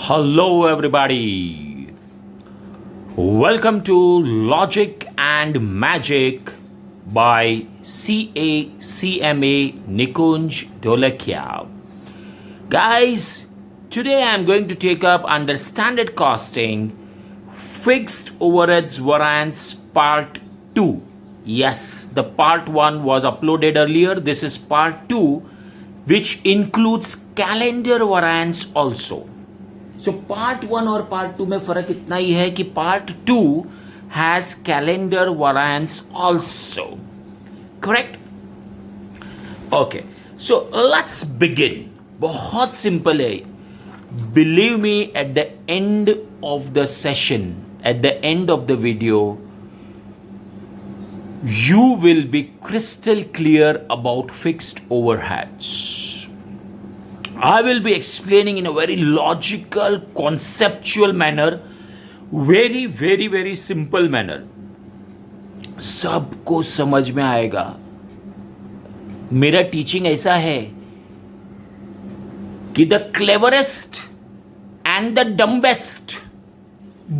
Hello, everybody. Welcome to Logic and Magic by CACMA Nikunj Dolakia. Guys, today I'm going to take up under standard costing fixed overheads variance part 2. Yes, the part 1 was uploaded earlier. This is part 2, which includes calendar variance also. So part 1 और part 2 में फर्क इतना ही है कि part 2 has calendar variance also. Correct? Okay. So let's begin. बहुत simple है. Believe me, at the end of the session, at the end of the video, you will be crystal clear about fixed overheads. I will be explaining in a very logical, conceptual manner, very simple manner. सबको समझ में आएगा. मेरा teaching ऐसा है कि the cleverest and the dumbest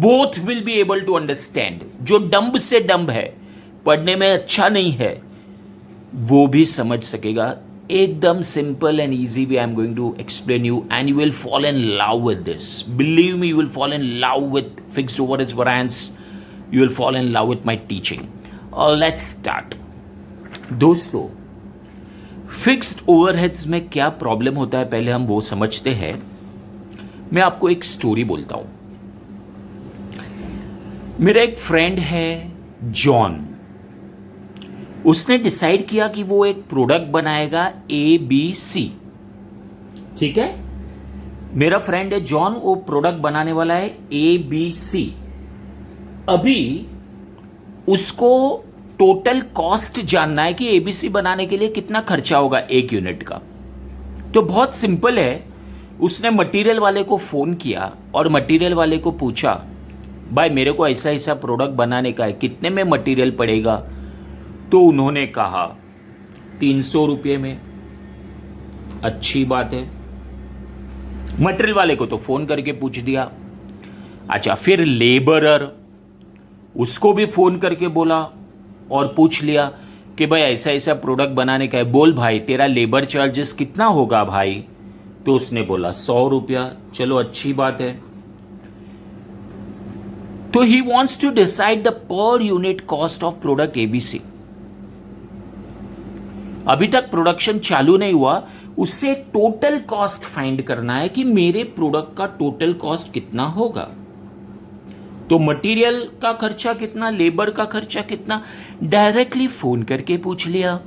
both will be able to understand. जो dumb से डम्ब है, पढ़ने में अच्छा नहीं है, वो भी समझ सकेगा. एकदम simple and easy way I'm going to explain you, and you will fall in love with this. Believe me, you will fall in love with fixed overheads variance. You will fall in love with my teaching. Let's start. दोस्तों, fixed overheads में क्या problem होता है पहले हम वो समझते हैं. मैं आपको एक स्टोरी बोलता हूं. मेरा एक फ्रेंड है जॉन. उसने डिसाइड किया कि वो एक प्रोडक्ट बनाएगा ABC. ठीक है, मेरा फ्रेंड है जॉन, वो प्रोडक्ट बनाने वाला है ABC. अभी उसको टोटल कॉस्ट जानना है कि ABC बनाने के लिए कितना खर्चा होगा एक यूनिट का. तो बहुत सिंपल है. उसने मटेरियल वाले को फोन किया और मटेरियल वाले को पूछा, भाई मेरे को ऐसा ऐसा प्रोडक्ट बनाने का है, कितने में मटेरियल पड़ेगा. तो उन्होंने कहा 300 रुपये में. अच्छी बात है. मटेरियल वाले को तो फोन करके पूछ दिया. अच्छा, फिर लेबरर, उसको भी फोन करके बोला और पूछ लिया कि भाई ऐसा ऐसा प्रोडक्ट बनाने का है, बोल भाई तेरा लेबर चार्जेस कितना होगा भाई. तो उसने बोला 100 रुपया. चलो अच्छी बात है. तो he wants to decide the per unit cost of product ABC. अभी तक प्रोडक्शन चालू नहीं हुआ. उससे टोटल कॉस्ट फाइंड करना है कि मेरे प्रोडक्ट का टोटल कॉस्ट कितना होगा. तो मटेरियल का खर्चा कितना, लेबर का खर्चा कितना, डायरेक्टली फोन करके पूछ लिया.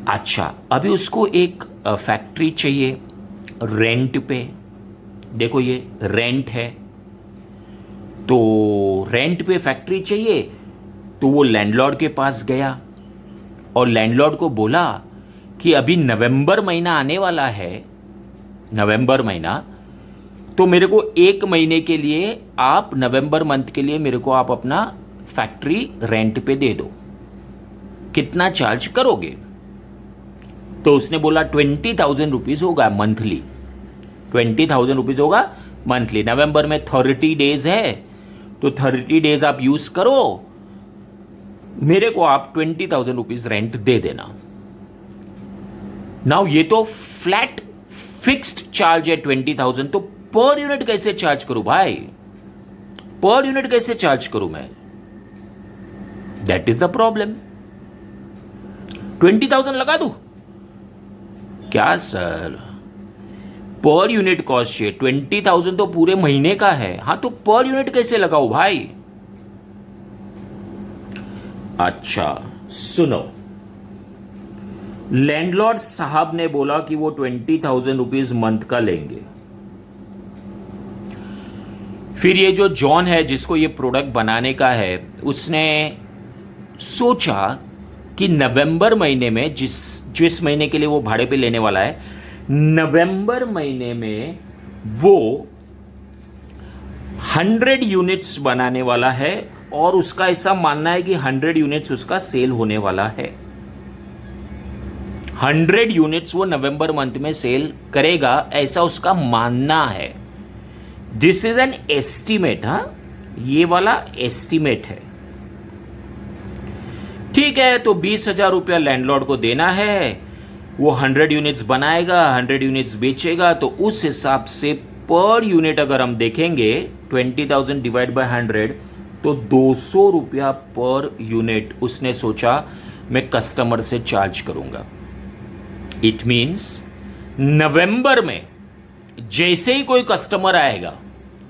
अच्छा, अभी उसको एक फैक्ट्री चाहिए रेंट पे. देखो ये रेंट है, तो रेंट पे फैक्ट्री चाहिए. तो वो लैंडलॉर्ड के पास गया और लैंडलॉर्ड को बोला कि अभी नवंबर महीना आने वाला है, नवंबर महीना, तो मेरे को एक महीने के लिए आप, नवंबर मंथ के लिए मेरे को आप अपना फैक्ट्री रेंट पे दे दो, कितना चार्ज करोगे. तो उसने बोला 20,000 रुपीज होगा मंथली. 20,000 रुपीज होगा मंथली. नवंबर में 30 डेज है, तो 30 डेज आप यूज करो, मेरे को आप 20,000 रुपीज रेंट दे देना. नाउ ये तो फ्लैट फिक्स्ड चार्ज है 20,000. तो पर यूनिट कैसे चार्ज करूं भाई, पर यूनिट कैसे चार्ज करूं मैं. That is the problem. 20,000 लगा दूं क्या सर, पर यूनिट कॉस्ट चाहिए. 20,000 तो पूरे महीने का है. हाँ, तो पर यूनिट कैसे लगाओ भाई. अच्छा सुनो, लैंडलॉर्ड साहब ने बोला कि वो 20,000 रुपीज मंथ का लेंगे. फिर ये जो जॉन है जिसको ये प्रोडक्ट बनाने का है, उसने सोचा कि नवंबर महीने में, जिस महीने के लिए वो भाड़े पे लेने वाला है, नवंबर महीने में वो 100 यूनिट्स बनाने वाला है और उसका ऐसा मानना है कि 100 यूनिट्स उसका सेल होने वाला है. 100 यूनिट्स वो नवंबर मंथ में सेल करेगा, ऐसा उसका मानना है. दिस इज एन एस्टीमेट, हाँ, ये वाला एस्टीमेट है। ठीक है, तो 20,000 रुपया लैंडलॉर्ड को देना है, वो 100 यूनिट्स बनाएगा, 100 यूनिट्स बेचेगा, तो उस हिसाब से पर यूनिट अगर हम देखेंगे 20,000 डिवाइड बाय 100, तो 200 रुपया पर यूनिट उसने सोचा मैं कस्टमर से चार्ज करूंगा। इट मीन्स नवंबर में जैसे ही कोई कस्टमर आएगा,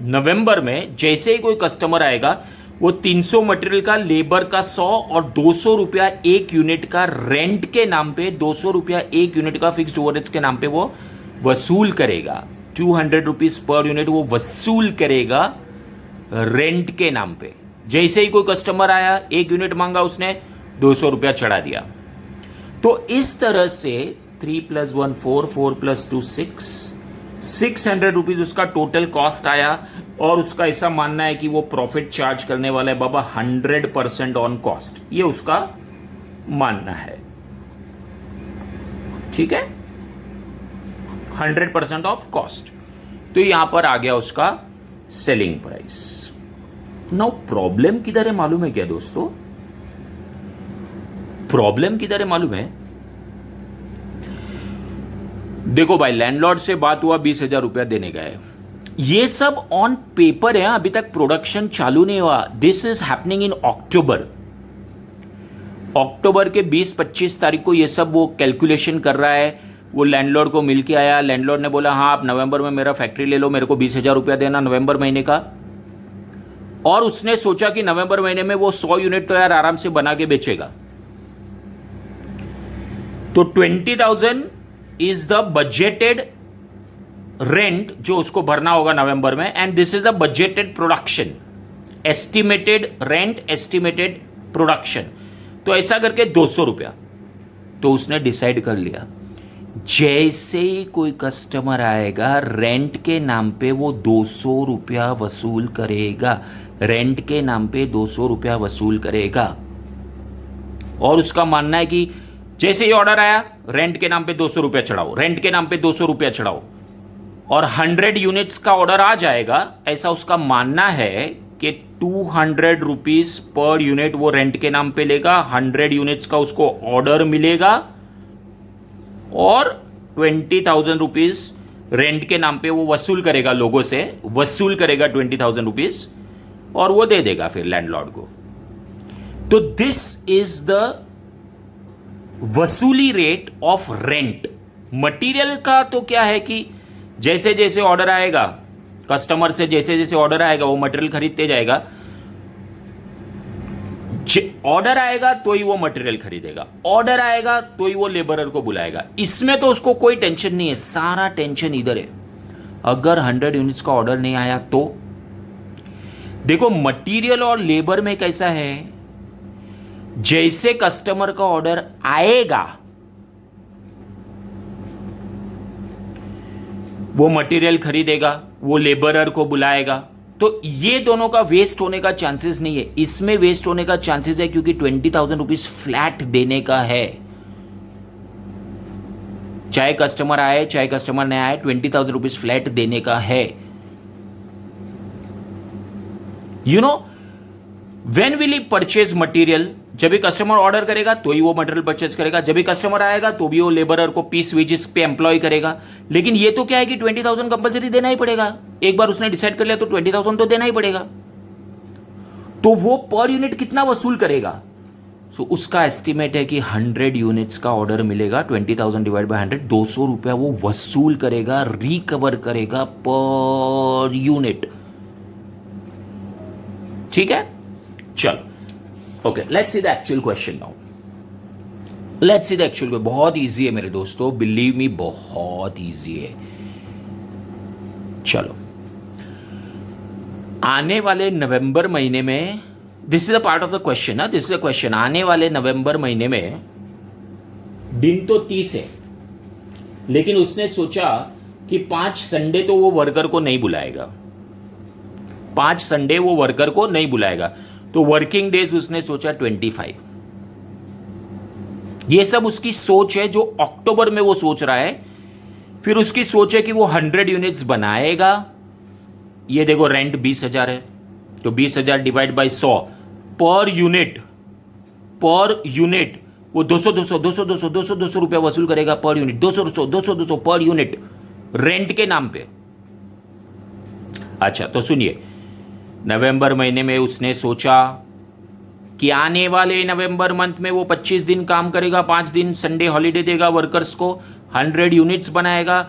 नवंबर में जैसे ही कोई कस्टमर आएगा, वो 300 मटेरियल का, लेबर का 100 और 200 रुपया एक यूनिट का रेंट के नाम पे, 200 रुपया एक यूनिट का फिक्स्ड ओवरहेड्स के नाम पे वो वसूल करेगा। 200 रुपीज पर यूनिट वो वसूल करेगा रेंट के नाम पे। जैसे ही कोई कस्टमर आया, एक यूनिट मांगा, उसने 200 रुपया चढ़ा दिया। तो इस तरह से 3 + 1 4, 4 + 2 6, 600 रुपीज उसका टोटल कॉस्ट आया। और उसका ऐसा मानना है कि वो प्रॉफिट चार्ज करने वाला है बाबा 100% ऑन कॉस्ट, ये उसका मानना है। ठीक है, 100% ऑफ कॉस्ट। तो यहां पर आ गया उसका सेलिंग प्राइस। नाउ प्रॉब्लम किधर है मालूम है क्या दोस्तों? प्रॉब्लम किधर है मालूम है? देखो भाई, लैंडलॉर्ड से बात हुआ, 20,000 रुपया देने गए, ये सब ऑन पेपर है, अभी तक प्रोडक्शन चालू नहीं हुआ। दिस इज हैपनिंग इन अक्टूबर। अक्टूबर के 20-25 तारीख को ये सब वो कैलकुलेशन कर रहा है। वो लैंडलॉर्ड को मिल के आया, लैंडलॉर्ड ने बोला हाँ आप नवंबर में मेरा फैक्ट्री ले लो, मेरे को 20,000 रुपया देना नवंबर महीने का। और उसने सोचा कि नवंबर महीने में वो 100 यूनिट तो यार आराम से बना के बेचेगा। तो 20,000 इज द बजटेड रेंट जो उसको भरना होगा नवंबर में, and this is the budgeted production, estimated rent, estimated production. तो ऐसा करके 200 रुपया तो उसने डिसाइड कर लिया। जैसे ही कोई कस्टमर आएगा, रेंट के नाम पे वो 200 रुपया वसूल करेगा, रेंट के नाम पे 200 रुपया वसूल करेगा। और उसका मानना है कि जैसे ही ऑर्डर आया, रेंट के नाम पे 200 रुपया चढ़ाओ, रेंट के नाम पे 200 रुपया चढ़ाओ, और 100 यूनिट्स का ऑर्डर आ जाएगा। ऐसा उसका मानना है कि 200 रुपीज पर यूनिट वो रेंट के नाम पे लेगा, 100 यूनिट्स का उसको ऑर्डर मिलेगा, और 20,000 रुपीज रेंट के नाम पे वो वसूल करेगा, लोगों से वसूल करेगा 20,000 रुपीज, और वो दे देगा फिर लैंडलॉर्ड को। तो दिस इज द वसूली रेट ऑफ रेंट। मटेरियल का तो क्या है कि जैसे जैसे ऑर्डर आएगा कस्टमर से, जैसे जैसे ऑर्डर आएगा वो मटेरियल खरीदते जाएगा। ऑर्डर आएगा तो ही वो मटेरियल खरीदेगा, ऑर्डर आएगा तो ही वो लेबरर को बुलाएगा। इसमें तो उसको कोई टेंशन नहीं है, सारा टेंशन इधर है। अगर 100 यूनिट्स का ऑर्डर नहीं आया तो देखो, मटेरियल और लेबर में कैसा है, जैसे कस्टमर का ऑर्डर आएगा वो मटेरियल खरीदेगा, वो लेबरर को बुलाएगा। तो ये दोनों का वेस्ट होने का चांसेस नहीं है। इसमें वेस्ट होने का चांसेस है क्योंकि 20,000 रुपीज फ्लैट देने का है। चाहे कस्टमर आए चाहे कस्टमर नहीं आए, 20,000 रुपीज फ्लैट देने का है। You know, when will he purchase material? जब भी कस्टमर ऑर्डर करेगा तो ही वो मटेरियल परचेज करेगा, जब भी कस्टमर आएगा तो भी वो लेबरर को पीस वेजेस पे एम्प्लॉय करेगा। लेकिन ये तो क्या है कि 20,000 कंपलसरी देना ही पड़ेगा। एक बार उसने डिसाइड कर लिया तो 20,000 तो देना ही पड़ेगा। तो वो पर यूनिट कितना वसूल करेगा? सो उसका एस्टिमेट है कि 100 यूनिट्स का ऑर्डर मिलेगा, 20,000 डिवाइड बाय 100, 200 रुपया वो वसूल करेगा, रिकवर करेगा पर यूनिट। ठीक है, चलो okay, let's see the actual question now. Let's see the actual. बहुत इजी है मेरे दोस्तों, बिलीव मी, बहुत इजी है। चलो, आने वाले नवंबर महीने में, this is a part of the question ना, दिस इज अ क्वेश्चन। आने वाले नवंबर महीने में दिन तो 30 है, लेकिन उसने सोचा कि 5 संडे तो वो वर्कर को नहीं बुलाएगा, 5 संडे वो वर्कर को नहीं बुलाएगा। तो वर्किंग डेज उसने सोचा 25। ये सब उसकी सोच है जो अक्टूबर में वो सोच रहा है। फिर उसकी सोच है कि वो 100 यूनिट्स बनाएगा, ये देखो रेंट 20,000 है, तो 20,000 डिवाइड बाई 100 पर यूनिट वो 200 रुपया वसूल करेगा per unit, 200 per unit rent के नाम पे। अच्छा तो सुनिए, नवंबर महीने में उसने सोचा कि आने वाले नवंबर मंथ में वो 25 दिन काम करेगा, 5 दिन संडे हॉलीडे देगा वर्कर्स को, 100 यूनिट्स बनाएगा,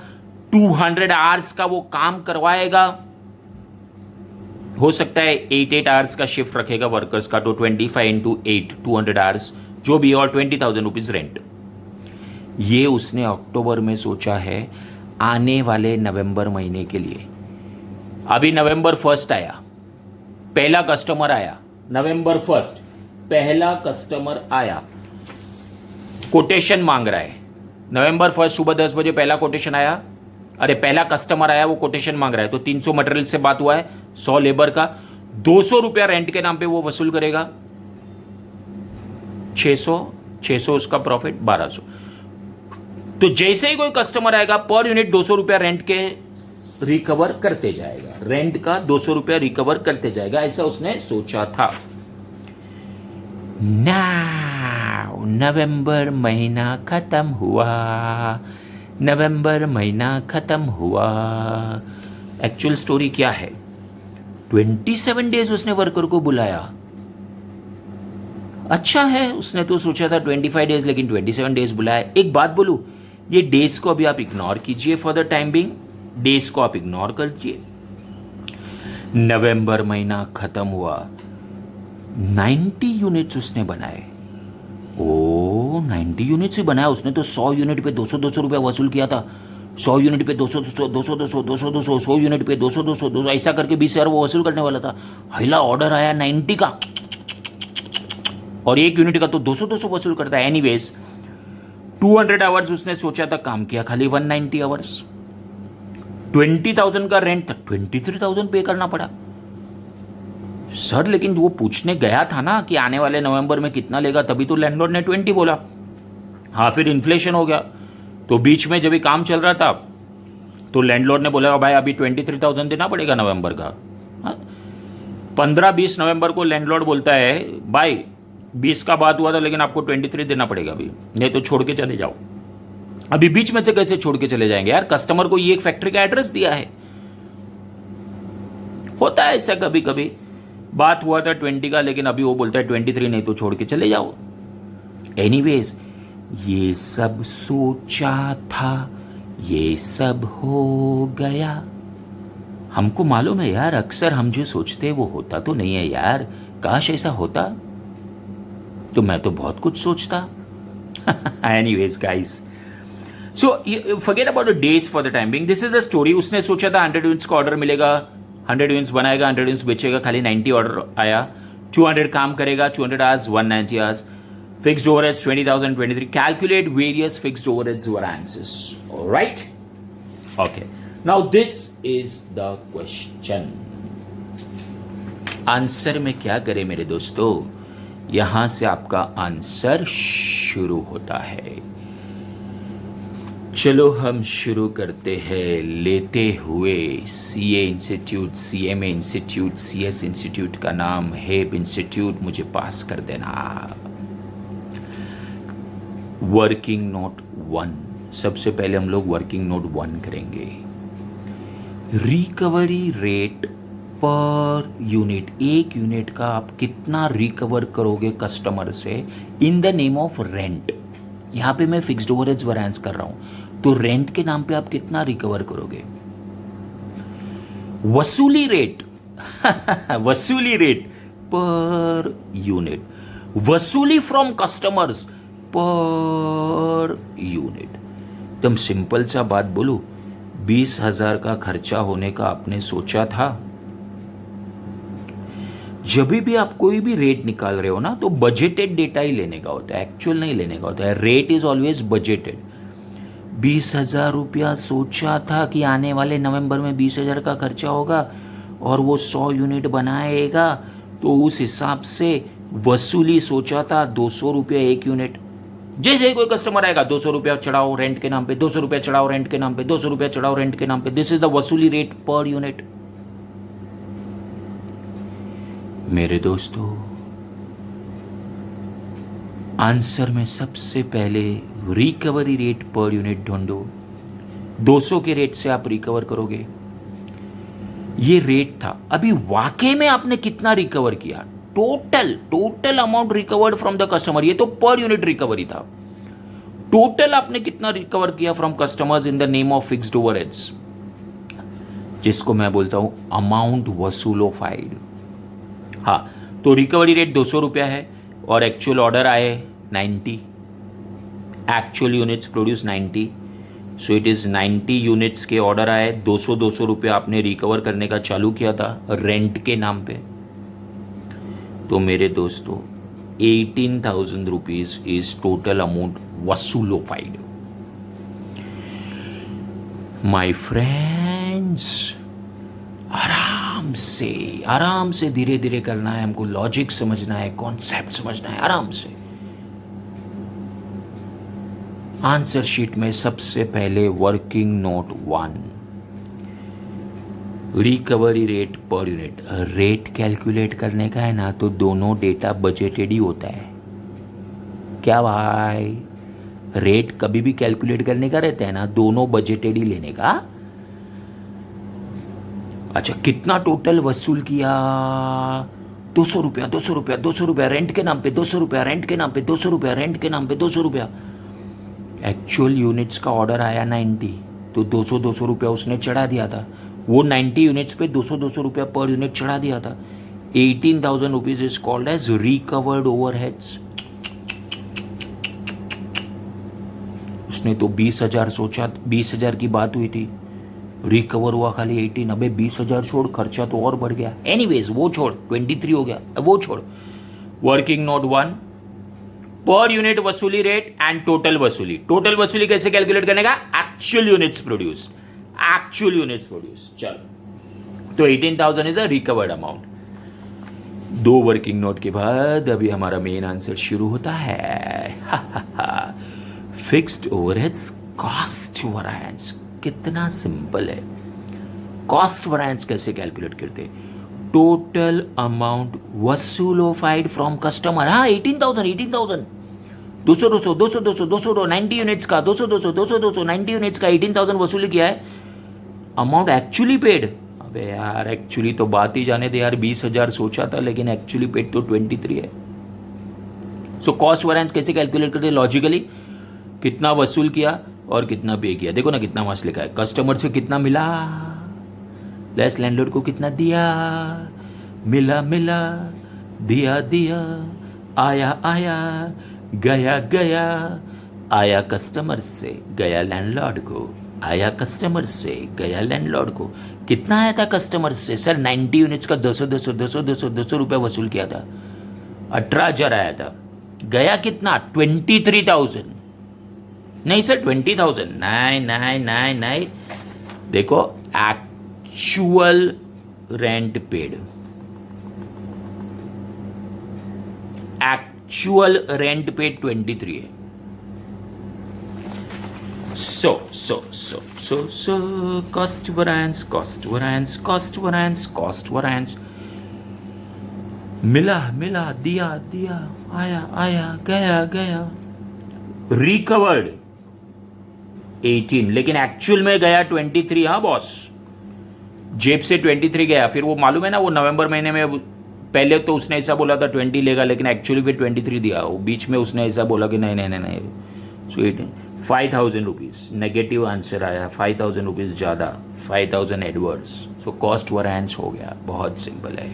200 आवर्स का वो काम करवाएगा। हो सकता है 8 आवर्स का शिफ्ट रखेगा वर्कर्स का, तो 25 इंटू 8 200 आवर्स जो भी, और 20,000 रुपीज रेंट। ये उसने अक्टूबर में सोचा है आने वाले नवंबर महीने के लिए। अभी नवंबर 1 आया, पहला कस्टमर आया, नवंबर 1 पहला कस्टमर आया, कोटेशन मांग रहा है। नवंबर 1 सुबह 10 बजे पहला कोटेशन आया, अरे पहला कस्टमर आया, वो कोटेशन मांग रहा है, तो 300 मटेरियल से बात हुआ है, 100 लेबर का, 200 रुपया रेंट के नाम पे वो वसूल करेगा, 600 उसका प्रॉफिट, 1200। तो जैसे ही कोई कस्टमर आएगा पर यूनिट 200 रुपया रेंट के रिकवर करते जाएगा, रेंट का 200 रुपया रिकवर करते जाएगा, ऐसा उसने सोचा था। नाउ नवंबर महीना खत्म हुआ, नवंबर महीना खत्म हुआ। एक्चुअल स्टोरी क्या है, 27 डेज उसने वर्कर को बुलाया। अच्छा है, उसने तो सोचा था 25 डेज, लेकिन 27 डेज बुलाया। एक बात बोलूं, ये डेज को अभी आप इग्नोर कीजिए for the time being, days को आप इग्नोर कीजिए। नवंबर महीना खत्म हुआ, 90 यूनिट्स उसने बनाए। ओ 90 यूनिट्स ही बनाया उसने, तो 100 यूनिट पे 200 रुपया वसूल किया था, 100 यूनिट पे 200 100 यूनिट पे 200 ऐसा करके 20,000 वो वसूल करने वाला था। पहला ऑर्डर आया 90 का, और 1 यूनिट का तो 200 वसूल करता है। एनीवेज 200 आवर्स उसने सोचा था, काम किया खाली 190 आवर्स, 20,000 का रेंट तक 23,000 पे करना पड़ा। सर लेकिन वो पूछने गया था ना कि आने वाले नवंबर में कितना लेगा, तभी तो लैंडलॉर्ड ने 20 बोला। हाँ फिर इन्फ्लेशन हो गया, तो बीच में जब भी काम चल रहा था तो लैंडलॉर्ड ने बोला भाई अभी 23,000 देना पड़ेगा नवंबर का। 15-20 नवंबर को लैंडलॉर्ड बोलता है भाई 20 का बात हुआ था लेकिन आपको 23 देना पड़ेगा अभी, नहीं तो छोड़ के चले जाओ। अभी बीच में से कैसे छोड़ के चले जाएंगे यार, कस्टमर को ये एक फैक्ट्री का एड्रेस दिया है। होता है ऐसा कभी कभी, बात हुआ था 20 का लेकिन अभी वो बोलता है 23, नहीं तो छोड़ के चले जाओ। एनीवेज ये सब सोचा था, ये सब हो गया। हमको मालूम है यार, अक्सर हम जो सोचते हैं वो होता तो नहीं है यार, काश ऐसा होता तो मैं तो बहुत कुछ सोचता। Anyways guys, so forget about the days for the time being, this is the story. उसने सोचा था 100 यूनिट्स का ऑर्डर मिलेगा, 100 यूनिट्स बनाएगा, 100 यूनिट्स बेचेगा, खाली 90 ऑर्डर आया, 200 काम करेगा, 200 hours 190 hours, fixed overheads 20,000 23, calculate various fixed overheads variances. All right, okay, now this is the question. Answer में क्या करें मेरे दोस्तों, यहां से आपका आंसर शुरू होता है। चलो हम शुरू करते हैं, लेते हुए CA institute, CMA institute, CS institute का नाम, हेप इंस्टीट्यूट, मुझे पास कर देना। वर्किंग नोट 1, सबसे पहले हम लोग वर्किंग नोट 1 करेंगे। रिकवरी रेट पर यूनिट, एक यूनिट का आप कितना रिकवर करोगे कस्टमर से in the name of rent. यहां पे मैं फिक्स्ड ओवरहेड्स वैरिएंस कर रहा हूं, तो रेंट के नाम पे आप कितना रिकवर करोगे। वसूली रेट वसूली रेट पर यूनिट, वसूली फ्रॉम कस्टमर्स पर यूनिट। एकदम सिंपल सा बात बोलूं, 20,000 का खर्चा होने का आपने सोचा था। जब भी आप कोई भी रेट निकाल रहे हो ना, तो बजटेड डेटा ही लेने का होता है, एक्चुअल नहीं लेने का होता है। Rate is always budgeted. 20,000 रुपया सोचा था कि आने वाले नवंबर में 20,000 का खर्चा होगा और वो 100 यूनिट बनाएगा, तो उस हिसाब से वसूली सोचा था 200 रुपया 1 यूनिट। जैसे ही कोई कस्टमर आएगा 200 रुपया चढ़ाओ रेंट के नाम पे, 200 रुपया चढ़ाओ रेंट के नाम पे, 200 रुपया चढ़ाओ रेंट के नाम पे। दिस इज द वसूली रेट पर यूनिट। मेरे दोस्तों, आंसर में सबसे पहले रिकवरी रेट पर यूनिट ढूंढो। 200 के रेट से आप रिकवर करोगे। ये रेट था। अभी वाकई में आपने कितना रिकवर किया? Total amount recovered from the customer, ये तो पर यूनिट रिकवरी था। टोटल आपने कितना रिकवर किया from customers in the name of fixed overheads, जिसको मैं बोलता हूं अमाउंट वसूलोफाइड। हाँ, तो रिकवरी रेट 200 रुपया है और एक्चुअल ऑर्डर आए 90, actual units produce 90, so it is 90 units के ऑर्डर आए। 200 रुपया आपने रिकवर करने का चालू किया था रेंट के नाम पे। तो मेरे दोस्तों 18,000 रुपीज इज टोटल अमाउंट वसूलोफाइड। माय फ्रेंड्स, आराम से धीरे धीरे करना है हमको, लॉजिक समझना है, कॉन्सेप्ट समझना है आराम से। आंसर शीट में सबसे पहले working note 1, recovery rate per unit. Rate calculate करने का है ना, तो दोनों डेटा बजटेड ही होता है। क्या भाई, रेट कभी भी कैलकुलेट करने का रहता है ना, दोनों बजटेड ही लेने का। अच्छा, कितना टोटल वसूल किया? 200 रुपया, 200 रुपया, 200 रुपया रेंट के नाम पे, 200 रुपया रेंट के नाम पे, 200 रुपया रेंट के नाम पे, 200 रुपया। एक्चुअल यूनिट्स का ऑर्डर आया 90, तो 200 रुपया उसने चढ़ा दिया था। वो 90 यूनिट्स पे 200 रुपया पर यूनिट चढ़ा दिया था। 18,000 rupees is called as recovered overheads. उसने तो 20,000 सोचा, 20,000 की बात हुई थी, रिकवर हुआ खाली 18। अबे 20,000 छोड़, खर्चा तो और बढ़ गया। एनीवेज वो छोड़, 23 हो गया, वो छोड़। वर्किंग नोट 1, पर यूनिट वसूली रेट एंड टोटल वसूली। टोटल वसूली कैसे कैलकुलेट करने का? Actual units produced, actual units produced. चलो, तो 18,000 is a recovered amount. 2 working note के बाद अभी हमारा मेन आंसर शुरू होता है। Fixed overheads cost variance. कितना सिंपल है। कॉस्ट वैरिएंस कैसे कैलकुलेट करते? टोटल अमाउंट वसूलोफाइड फ्रॉम कस्टमर। हाँ, 18,000 200 90 यूनिट्स का, 200 90 यूनिट्स का 18,000 वसूली किया है। अमाउंट एक्चुअली पेड, अबे यार एक्चुअली तो बात ही जाने दे यार, 20,000 सोचा था लेकिन एक्चुअली पेड तो 23 है। सो कॉस्ट वैरिएंस कैसे कैलकुलेट करते? लॉजिकली, कितना वसूल किया और कितना पे किया। देखो ना कितना मस्त लिखा है। कस्टमर से कितना मिला, लेस लैंडलॉर्ड को कितना दिया, मिला मिला, दिया दिया, आया आया, गया गया, आया कस्टमर से गया लैंडलॉर्ड को, आया कस्टमर से गया लैंडलॉर्ड को। कितना आया था कस्टमर से? सर 90 यूनिट्स का 200 रुपया वसूल किया था, 18,000 आया था। गया कितना? 23,000। नहीं सर 20,000, नहीं। देखो, actual rent paid, actual rent paid 23 है। So cost variance, मिला, दिया, आया, गया, रिकवर्ड 18, लेकिन एक्चुअल में गया 23। हाँ बॉस, जेब से 23 गया। फिर वो मालूम है ना, वो नवंबर महीने में पहले तो उसने ऐसा बोला था 20 लेगा, लेकिन एक्चुअली फिर 23 दिया। वो बीच में उसने ऐसा बोला कि नहीं। सो 5,000 रुपीज नेगेटिव आंसर आया, 5,000 रुपीज ज़्यादा, 5,000 एडवर्स। सो कॉस्ट वैरिएंस हो गया। बहुत सिंपल है।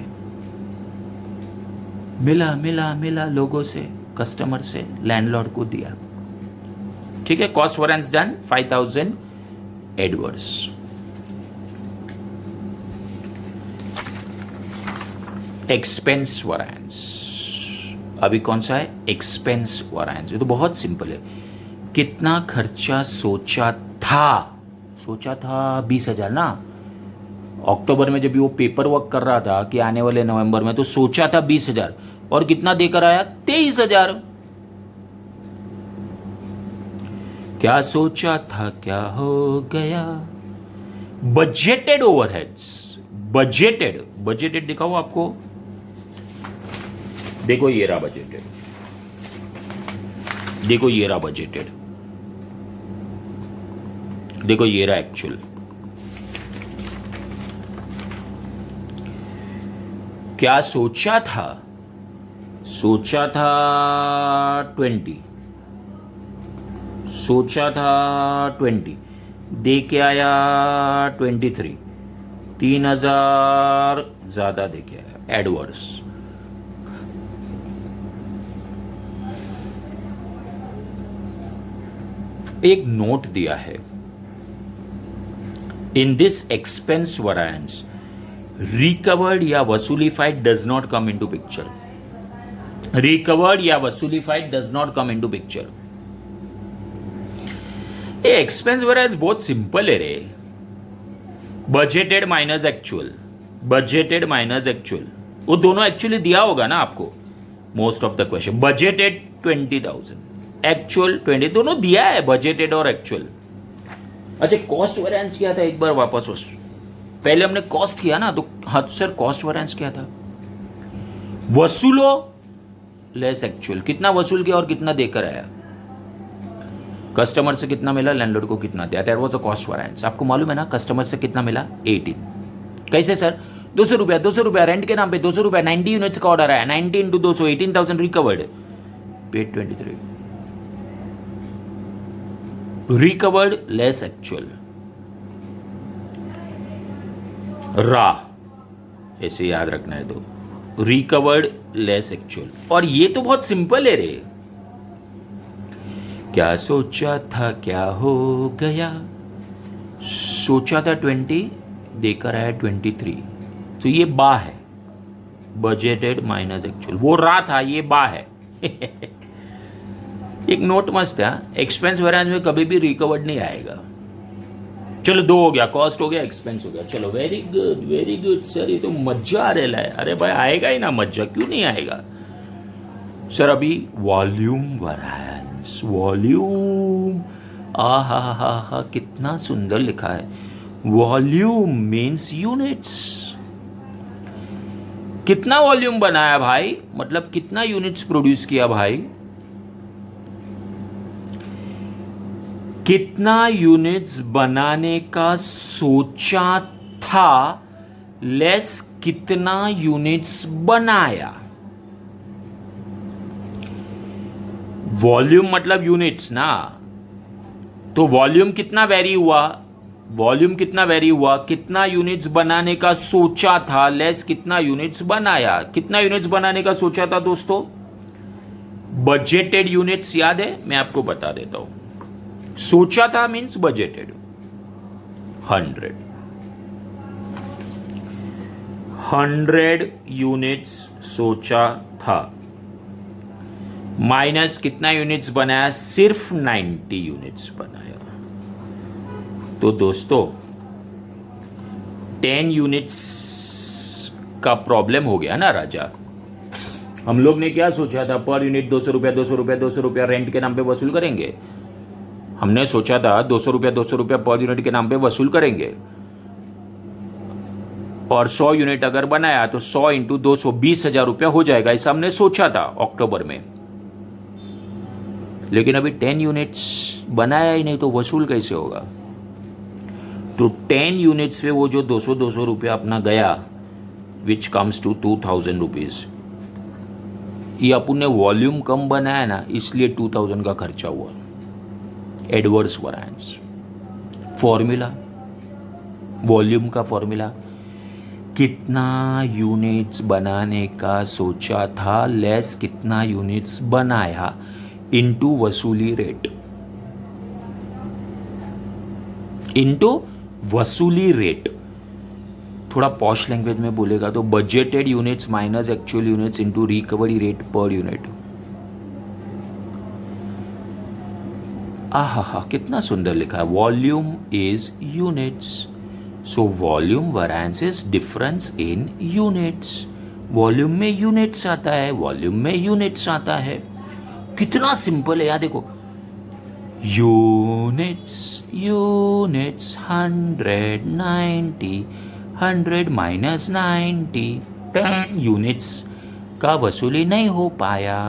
मिला लोगों से, कस्टमर से, लैंडलॉर्ड को दिया। ठीक है, cost variance done, 5,000 adverse. Expense variance अभी कौन सा है? Expense variance. ये तो बहुत सिंपल है। कितना खर्चा सोचा था 20,000 ना। अक्टूबर में जब वो पेपर वर्क कर रहा था कि आने वाले नवंबर में, तो सोचा था 20,000 और कितना देकर आया? 23,000। क्या सोचा था क्या हो गया? बजटेड ओवरहेड्स, बजटेड दिखाओ आपको। देखो ये रहा बजटेड, देखो ये रहा बजटेड, देखो ये रहा एक्चुअल। क्या सोचा था? सोचा था 20, सोचा था 20, दे के आया 23, 3,000 ज्यादा दे के आया एडवर्स। एक नोट दिया है, in this expense variance recovered या वसूलीफाइड does not come into picture. Recovered या वसूलीफाइड does not come into picture. ये एक्सपेंस वरायंस बहुत सिंपल है रे, budgeted minus actual, budgeted minus actual, वो दोनों एक्चुअली दिया होगा ना आपको most of the question. Budgeted 20,000, actual 20, दोनों दिया है बजटेड और एक्चुअल। अच्छा कॉस्ट वेरिएंस किया था एक बार वापस, उस पहले हमने कॉस्ट किया ना, तो हाँ सर कॉस्ट वेरिएंस क्या था? वसूलो लेस एक्चुअल, कितना वसूल किया और कितना देकर आया, कस्टमर से कितना मिला, लैंडलॉर्ड को कितना दिया, that was the cost variance. आपको मालूम है ना कस्टमर से कितना मिला? 18। कैसे सर? 200 रुपया, 200 रुपया रेंट के नाम पे 200 रुपया, 90 यूनिट्स का ऑर्डर आया, 90 into 200, 18,000 recovered, paid 23। Recovered less actual, रा ऐसे याद रखना है तो, रिकवर्ड लेस एक्चुअल। और ये तो बहुत सिंपल है रे, क्या सोचा था क्या हो गया, सोचा था 20 देकर आया 23, तो ये बा है, बजटेड माइनस एक्चुअल। वो रा था, ये बा है। एक नोट मस्त है, एक्सपेंस वेरिएंस में कभी भी रिकवर्ड नहीं आएगा। चलो 2 हो गया, कॉस्ट हो गया, एक्सपेंस हो गया। चलो वेरी गुड सर, ये तो मजा आ रहा है। अरे भाई आएगा ही ना मजा, क्यों नहीं आएगा सर? अभी वॉल्यूम वेरिएंस, वॉल्यूम, आ हा कितना सुंदर लिखा है, वॉल्यूम मीन्स यूनिट्स। कितना वॉल्यूम बनाया भाई, मतलब कितना यूनिट्स प्रोड्यूस किया भाई, कितना यूनिट्स बनाने का सोचा था लेस कितना यूनिट्स बनाया। वॉल्यूम मतलब यूनिट्स ना, तो वॉल्यूम कितना वेरी हुआ, वॉल्यूम कितना वेरी हुआ, कितना यूनिट्स बनाने का सोचा था लेस कितना यूनिट्स बनाया। कितना यूनिट्स बनाने का सोचा था दोस्तों? बजटेड यूनिट्स याद है? मैं आपको बता देता हूं, सोचा था मीन्स बजटेड 100 यूनिट्स सोचा था, माइनस कितना यूनिट्स बनाया, सिर्फ 90 यूनिट्स बनाया। तो दोस्तों 10 यूनिट्स का प्रॉब्लम हो गया ना राजा। हम लोग ने क्या सोचा था, पर यूनिट 200 रुपया 200 रुपया 200 रुपया रेंट के नाम पे वसूल करेंगे। हमने सोचा था 200 रुपया पर यूनिट के नाम पे वसूल करेंगे, और 100 यूनिट अगर बनाया तो 100 इंटू 200 20,000 रुपया हो जाएगा, ऐसा हमने सोचा था अक्टूबर में। लेकिन अभी 10 यूनिट्स बनाया ही नहीं, तो वसूल कैसे होगा? तो 10 यूनिट्स पे वो जो 200 रुपया अपना गया, विच कम्स टू 2,000 रुपीज, ये अपन ने वॉल्यूम कम बनाया ना, इसलिए 2,000 का खर्चा हुआ। एडवर्स वेरिएंस फॉर्मूला, वॉल्यूम का फॉर्मूला, कितना यूनिट्स बनाने का सोचा था लेस कितना यूनिट्स बनाया इनटू वसूली रेट, इनटू वसूली रेट। थोड़ा पॉश लैंग्वेज में बोलेगा तो budgeted units minus actual units into recovery rate per unit. आहा कितना सुंदर लिखा है, volume is units, so volume variance is difference in units. Volume में यूनिट्स आता है, वॉल्यूम में यूनिट्स आता है। कितना सिंपल है यार, देखो यूनिट्स यूनिट्स 100 90 100 माइनस 90 10 यूनिट्स का वसूली नहीं हो पाया।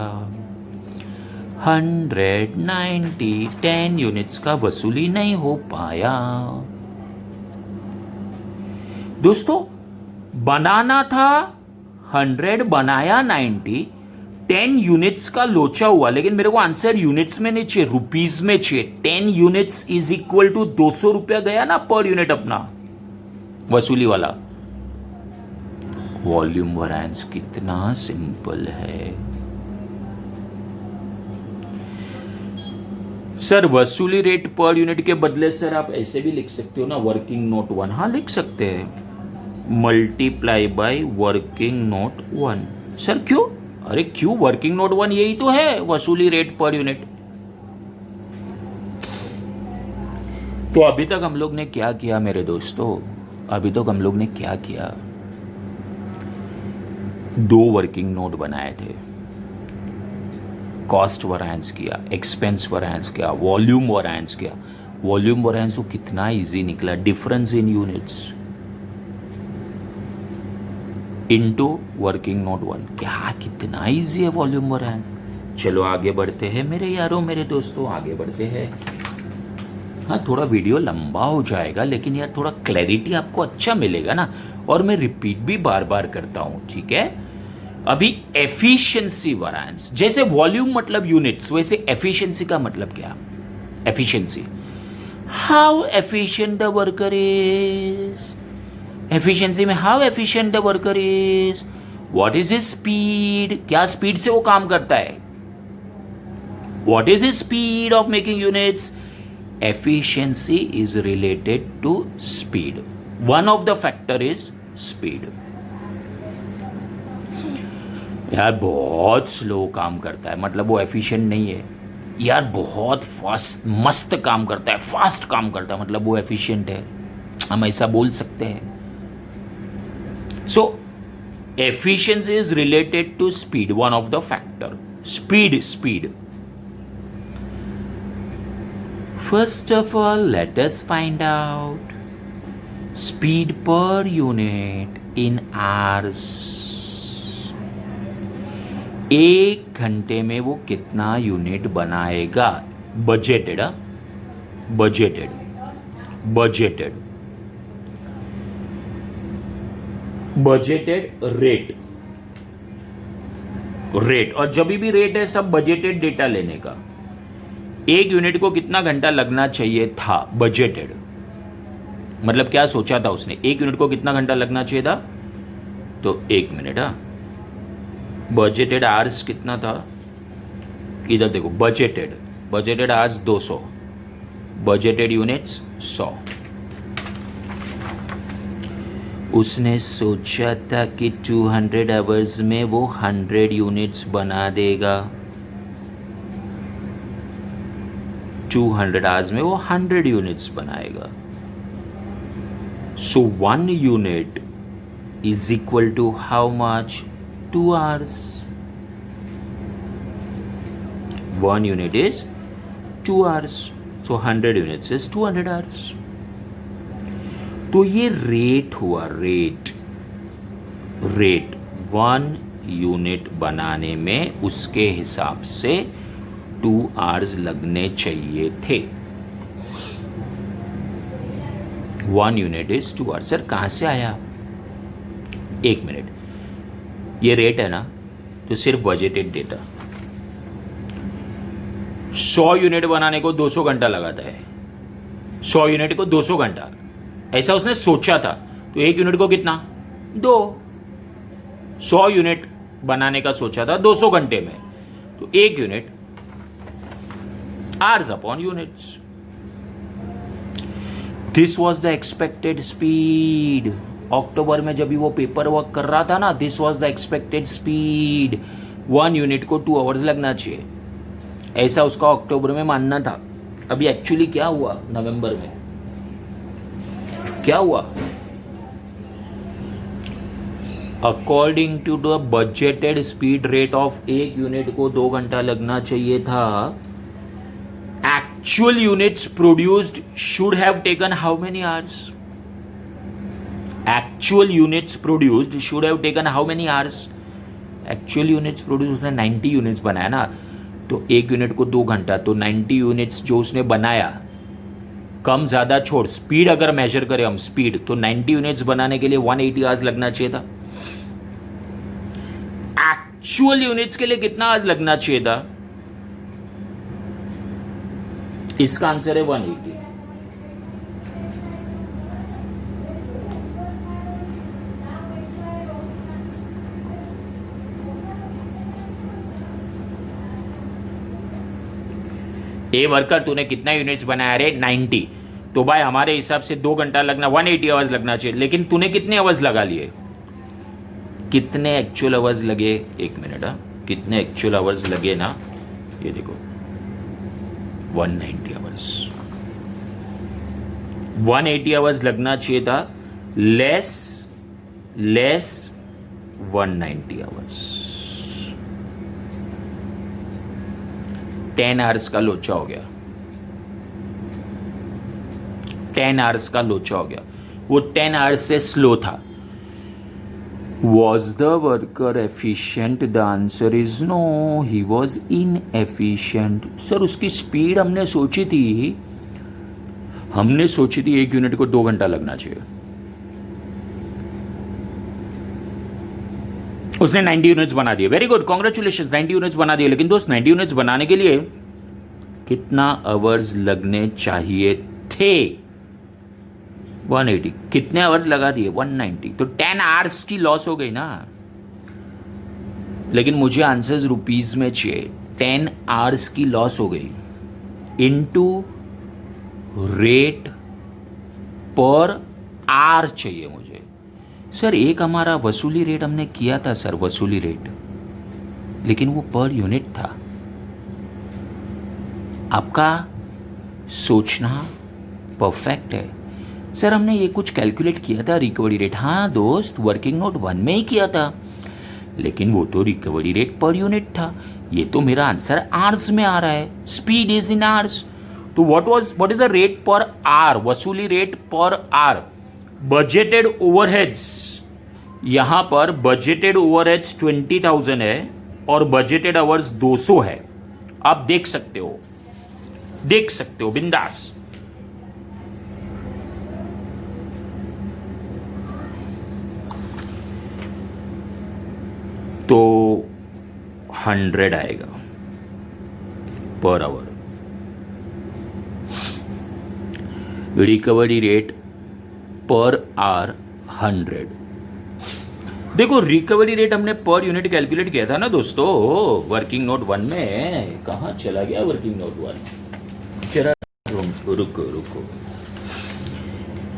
190 10 यूनिट्स का वसूली नहीं हो पाया। दोस्तों बनाना था 100, बनाया 90, 10 यूनिट्स का लोचा हुआ, लेकिन मेरे को आंसर यूनिट्स में नहीं चाहिए, रुपीज में चाहिए। 10 यूनिट्स इज इक्वल टू 200 रुपया गया ना पर यूनिट अपना वसूली वाला। वॉल्यूम वैरिएंस कितना सिंपल है सर। वसूली रेट पर यूनिट के बदले सर आप ऐसे भी लिख सकते हो ना, वर्किंग नोट 1। हाँ लिख सकते हैं, multiply by working note 1। Sir क्यों? अरे क्यों, वर्किंग नोट 1 यही तो है वसूली रेट पर यूनिट। तो अभी तक हम लोग ने क्या किया मेरे दोस्तों, अभी तक हम लोग ने क्या किया, 2 वर्किंग नोट बनाए थे, कॉस्ट वैरिएंस किया, एक्सपेंस वैरिएंस किया, वॉल्यूम वैरिएंस किया। वॉल्यूम वैरिएंस तो कितना इजी निकला, difference in units into working note 1। क्या कितना इजी है वॉल्यूम वैरिएंस। चलो आगे बढ़ते हैं मेरे यारों, मेरे दोस्तों, आगे बढ़ते हैं। हाँ थोड़ा वीडियो लंबा हो जाएगा, लेकिन यार थोड़ा क्लैरिटी आपको अच्छा मिलेगा ना, और मैं रिपीट भी बार बार करता हूं, ठीक है। अभी एफिशिएंसी वैरिएंस, जैसे वॉल्यूम मतलब यूनिट्स, वैसे एफिशिएंसी का मतलब क्या? Efficiency, how efficient the worker is. Efficiency में how efficient the worker is, what is his speed, क्या स्पीड से वो काम करता है, what is his speed of making units. Efficiency is related to speed, one of the factor is speed. यार बहुत slow काम करता है, मतलब वो एफिशिएंट नहीं है। यार बहुत फास्ट मस्त काम करता है, फास्ट काम करता है, मतलब वो एफिशिएंट है, हम ऐसा बोल सकते हैं। So, efficiency is related to speed, one of the factor. Speed. First of all, let us find out speed per unit in hours. 1 घंटे में वो कितना यूनिट बनाएगा? Budgeted rate. और जब भी रेट है सब बजटेड डेटा लेने का। 1 यूनिट को कितना घंटा लगना चाहिए था, बजटेड, मतलब क्या सोचा था उसने, 1 यूनिट को कितना घंटा लगना चाहिए था, तो 1 मिनट। हाँ बजटेड आवर्स कितना था, इधर देखो, बजटेड आवर्स 200, बजटेड यूनिट्स 100। उसने सोचा था कि 200 आवर्स में वो 100 यूनिट्स बना देगा, 200 आवर्स में वो 100 यूनिट्स बनाएगा। So 1 unit is equal to how much, 2 hours. 1 unit is 2 hours, so 100 units is 200 hours. तो ये रेट हुआ, रेट 1 यूनिट बनाने में उसके हिसाब से 2 आवर्स लगने चाहिए थे। 1 यूनिट इज 2 आवर्स। सर कहां से आया? 1 मिनट, ये रेट है ना, तो सिर्फ बजटेड डेटा। 100 यूनिट बनाने को 200 घंटा लगाता है, 100 यूनिट को 200 घंटा, ऐसा उसने सोचा था। तो 1 यूनिट को कितना, 2। 100 यूनिट बनाने का सोचा था 200 घंटे में, तो 1 unit hours upon units. This was the expected speed. अक्टूबर में जब भी वो पेपर वर्क कर रहा था ना, this was the expected speed, 1 unit को 2 आवर्स लगना चाहिए, ऐसा उसका अक्टूबर में मानना था। अभी एक्चुअली क्या हुआ, नवंबर में क्या हुआ? According to the budgeted speed rate of 1 unit को 2 घंटा लगना चाहिए था। Actual units produced should have taken how many hours? Actual units produced should have taken how many hours? Actual units produce उसने 90 यूनिट्स बनाया ना, तो एक यूनिट को 2 घंटा, तो 90 यूनिट्स जो उसने बनाया, कम ज़्यादा छोड़, स्पीड अगर मेजर करें हम स्पीड, तो 90 यूनिट्स बनाने के लिए 180 आवर्स लगना चाहिए था। एक्चुअल यूनिट्स के लिए कितना आवर्स लगना चाहिए था? इसका आंसर है 180। ए वर्कर तूने कितना यूनिट्स बनाया रे? 90। तो भाई हमारे हिसाब से 2 घंटा लगना, 180 आवर्स लगना चाहिए, लेकिन तूने कितने आवर्स लगा लिए? कितने एक्चुअल आवर्स लगे? एक मिनट, कितने एक्चुअल आवर्स लगे ना, ये देखो 190 आवर्स। 180 आवर्स लगना चाहिए था, लेस 190 आवर्स। 10 आवर्स का लोचा हो गया, 10 आवर्स का लोचा हो गया। वो 10 आवर्स से स्लो था। Was the worker efficient? The answer is no, he was inefficient. Sir उसकी स्पीड हमने सोची थी एक यूनिट को 2 घंटा लगना चाहिए। उसने 90 यूनिट्स बना दिए, वेरी गुड, कॉन्ग्रेचुलेशन, 90 यूनिट्स बना दिए। लेकिन दोस्त 90 यूनिट्स बनाने के लिए कितना आवर्स लगने चाहिए थे? 180। कितने आवर्स लगा दिए? 190। तो 10 आवर्स की लॉस हो गई ना। लेकिन मुझे आंसर्स रुपीज में चाहिए। 10 आवर्स की लॉस हो गई इनटू रेट पर आवर चाहिए मुझे। सर एक हमारा वसूली रेट हमने किया था सर, वसूली रेट, लेकिन वो पर यूनिट था। आपका सोचना परफेक्ट है सर। हमने ये कुछ कैलकुलेट किया था रिकवरी रेट, हाँ दोस्त, वर्किंग नोट 1 में ही किया था, लेकिन वो तो रिकवरी रेट पर यूनिट था। ये तो मेरा आंसर आवर्स में आ रहा है, स्पीड इज इन आवर्स। तो what is the rate per hour? वसूली rate per hour. Budgeted overheads, यहां पर बजटेड ओवरहेड्स 20,000 है और बजटेड आवर्स 200 है। आप देख सकते हो बिंदास। तो 100 आएगा per hour. Recovery rate per our 100। देखो रिकवरी रेट हमने पर यूनिट कैलकुलेट किया था ना दोस्तों, वर्किंग नोट 1 में। कहां चला गया वर्किंग नोट 1? चला, रुको।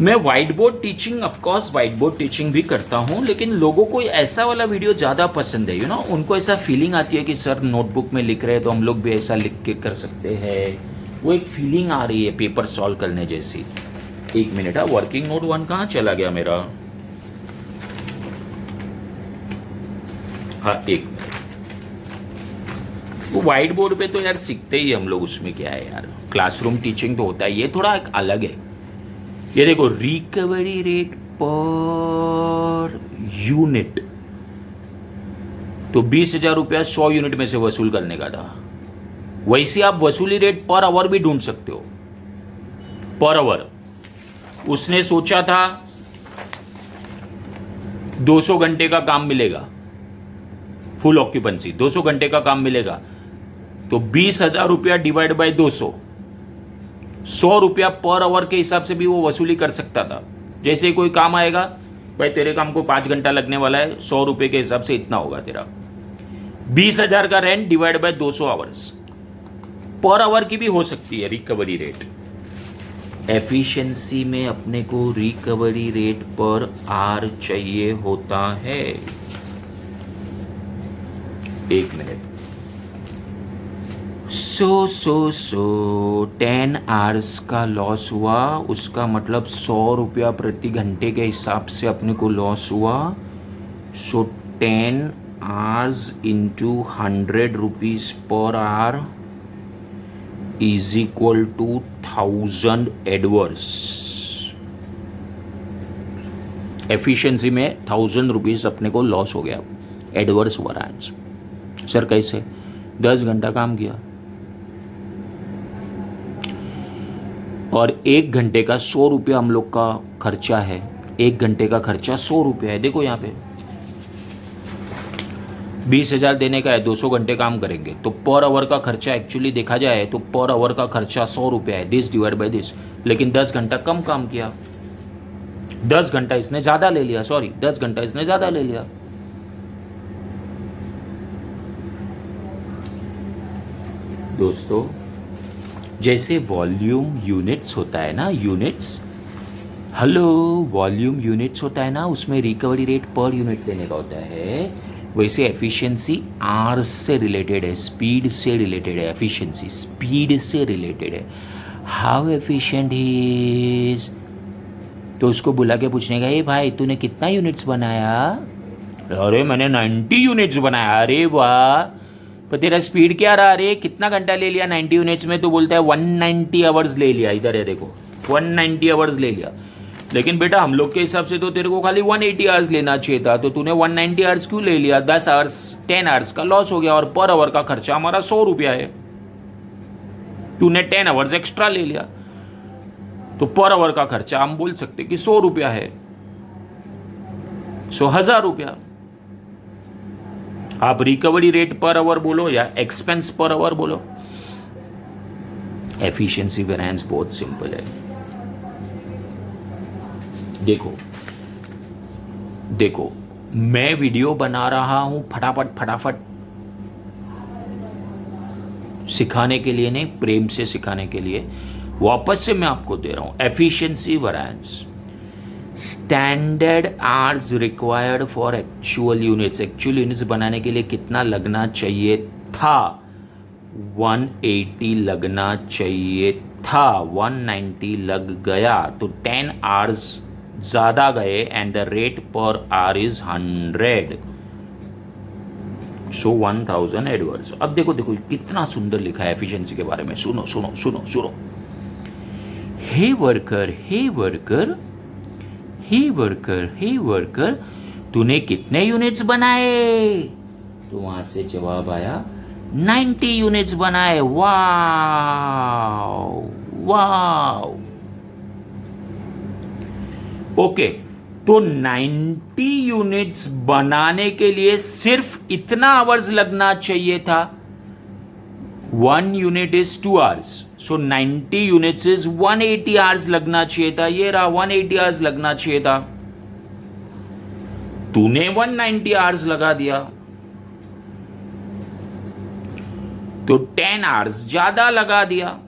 मैं white board teaching, of course white board teaching भी करता हूं, लेकिन लोगों को ऐसा वाला वीडियो ज्यादा पसंद है, उनको ऐसा फीलिंग आती है कि सर नोटबुक में लिख रहे हैं तो हम लोग भी ऐसा लिख के कर सकते हैं। वो एक फीलिंग आ रही है पेपर सॉल्व करने जैसी। एक मिनट, वर्किंग नोट 1 कहां चला गया मेरा? हाँ, एक मिनट। वो व्हाइट बोर्ड पे तो यार सीखते ही हम लोग, उसमें क्या है यार, क्लासरूम टीचिंग तो होता है, ये थोड़ा एक अलग है। ये देखो रिकवरी रेट पर यूनिट, तो 20,000 रुपया 100 यूनिट में से वसूल करने का था। वैसे आप वसूली रेट पर आवर भी ढूंढ सकते हो। पर आवर उसने सोचा था 200 घंटे का काम मिलेगा, फुल ऑक्यूपेंसी 200 घंटे का काम मिलेगा, तो 20,000 रुपया डिवाइड बाय 200, 100 रुपया पर आवर के हिसाब से भी वो वसूली कर सकता था। जैसे ही कोई काम आएगा, भाई तेरे काम को 5 घंटा लगने वाला है, 100 रुपए के हिसाब से इतना होगा तेरा। 20,000 का rent divide by 200 hours, per hour की भी हो सकती है रिकवरी रेट। एफिशिएंसी में अपने को रिकवरी रेट पर आर चाहिए होता है। एक मिनट। सो 10 आवर्स का लॉस हुआ, उसका मतलब 100 रुपया प्रति घंटे के हिसाब से अपने को लॉस हुआ। So 10 hours into 100 rupees per hour is equal to 1000 adverse. Efficiency में 1000 रुपीज अपने को लॉस हो गया। Adverse variance. सर कैसे? 10 घंटा काम किया और 1 घंटे का 100 रुपया हम लोग का खर्चा है। 1 घंटे का खर्चा 100 रुपया है। देखो यहाँ पे 20,000 देने का है, 200 घंटे काम करेंगे तो पर आवर का खर्चा एक्चुअली देखा जाए तो पर आवर का खर्चा 100 रुपया है, दिस डिवाइड बाय दिस। लेकिन 10 घंटा कम काम किया, 10 घंटा इसने ज़्यादा ले लिया, सॉरी 10 घंटा इसने ज़्यादा ले लिया। दोस्तों जैसे वॉल्यूम यूनिट्स होता है ना, यूनिट्स, हेलो, वॉल्यूम यूनिट्स होता है ना, उसमें रिकवरी रेट पर यूनिट लेने का होता है, वैसे एफिशिएंसी आर से रिलेटेड है, स्पीड से रिलेटेड है। एफिशिएंसी स्पीड से रिलेटेड है। हाउ एफिशिएंट ही इज, तो उसको बुला के पूछने का, ये भाई तूने कितना यूनिट्स बनाया? अरे मैंने 90 यूनिट्स बनाया। अरे वाह, पर तेरा स्पीड क्या रहा? अरे कितना घंटा ले लिया 90 यूनिट्स में? तो बोलता है 190 आवर्स ले लिया। इधर है देखो, 190 आवर्स ले लिया। लेकिन बेटा हम लोग के हिसाब से तो तेरे को खाली 180 आवर्स लेना चाहिए था, तो तूने 190 आवर्स क्यों ले लिया? 10 आवर्स 10 आवर्स का लॉस हो गया और पर आवर का खर्चा हमारा 100 रुपया है। तूने 10 आवर्स एक्स्ट्रा ले लिया तो पर आवर का खर्चा हम बोल सकते कि 100 रुपया है, 1000 रुपया। आप रिकवरी रेट पर आवर बोलो या एक्सपेंस पर आवर बोलो, एफिशिएंसी वेरिएंस बहुत सिंपल है। देखो देखो, मैं वीडियो बना रहा हूं फटाफट सिखाने के लिए नहीं, प्रेम से सिखाने के लिए। वापस से मैं आपको दे रहा हूं efficiency variance, standard hours required for actual units. Actual units बनाने के लिए कितना लगना चाहिए था? 180 लगना चाहिए था, 190 लग गया, तो 10 आवर्स ज्यादा गए and the rate per hour is 100, so 1000 adverse. अब देखो देखो कितना सुंदर लिखा है एफिशिएंसी के बारे में। सुनो सुनो सुनो सुनो, हे वर्कर, हे वर्कर, हे वर्कर, हे वर्कर, तूने कितने यूनिट्स बनाए? तो वहां से जवाब आया 90 यूनिट्स बनाए। वाओ वाओ, ओके, तो 90 यूनिट्स बनाने के लिए सिर्फ इतना आवर्स लगना चाहिए था। 1 unit is 2 hours, so 90 units is 180 hours लगना चाहिए था। ये रहा 180 आवर्स लगना चाहिए था, तूने 190 आवर्स लगा दिया, तो 10 आवर्स ज्यादा लगा दिया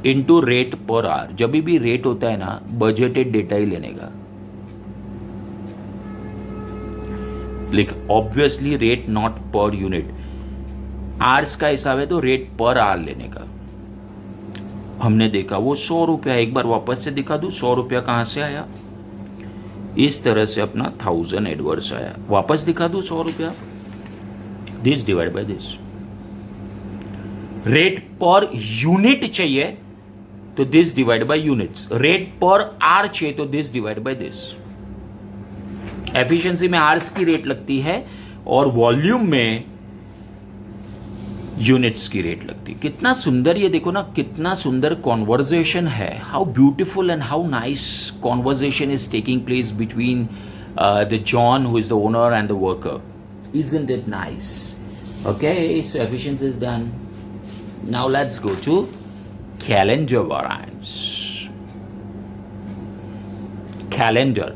इनटू रेट पर आवर। जब भी रेट होता है ना, बजटेड डेटा ही लेने का। लिख obviously rate not per unit, hours का हिसाब है तो रेट पर आवर लेने का। हमने देखा वो 100 रुपया, एक बार वापस से दिखा दूं 100 रुपया कहां से आया? इस तरह से अपना 1000 एडवर्स आया। वापस दिखा दूं 100 रुपया, this divide by this. Rate per unit चाहिए तो this divide by units, rate पर आर चाहिए तो this divide by this. Efficiency में आर्स की रेट लगती है और वॉल्यूम में यूनिट्स की रेट लगती है। कितना सुंदर, ये देखो ना कितना सुंदर कॉन्वर्जेशन है। How beautiful and how nice conversation is taking place between the John who is the owner and the worker. Isn't it nice? Okay, so efficiency is done. Now let's go to calendar variance. Calendar.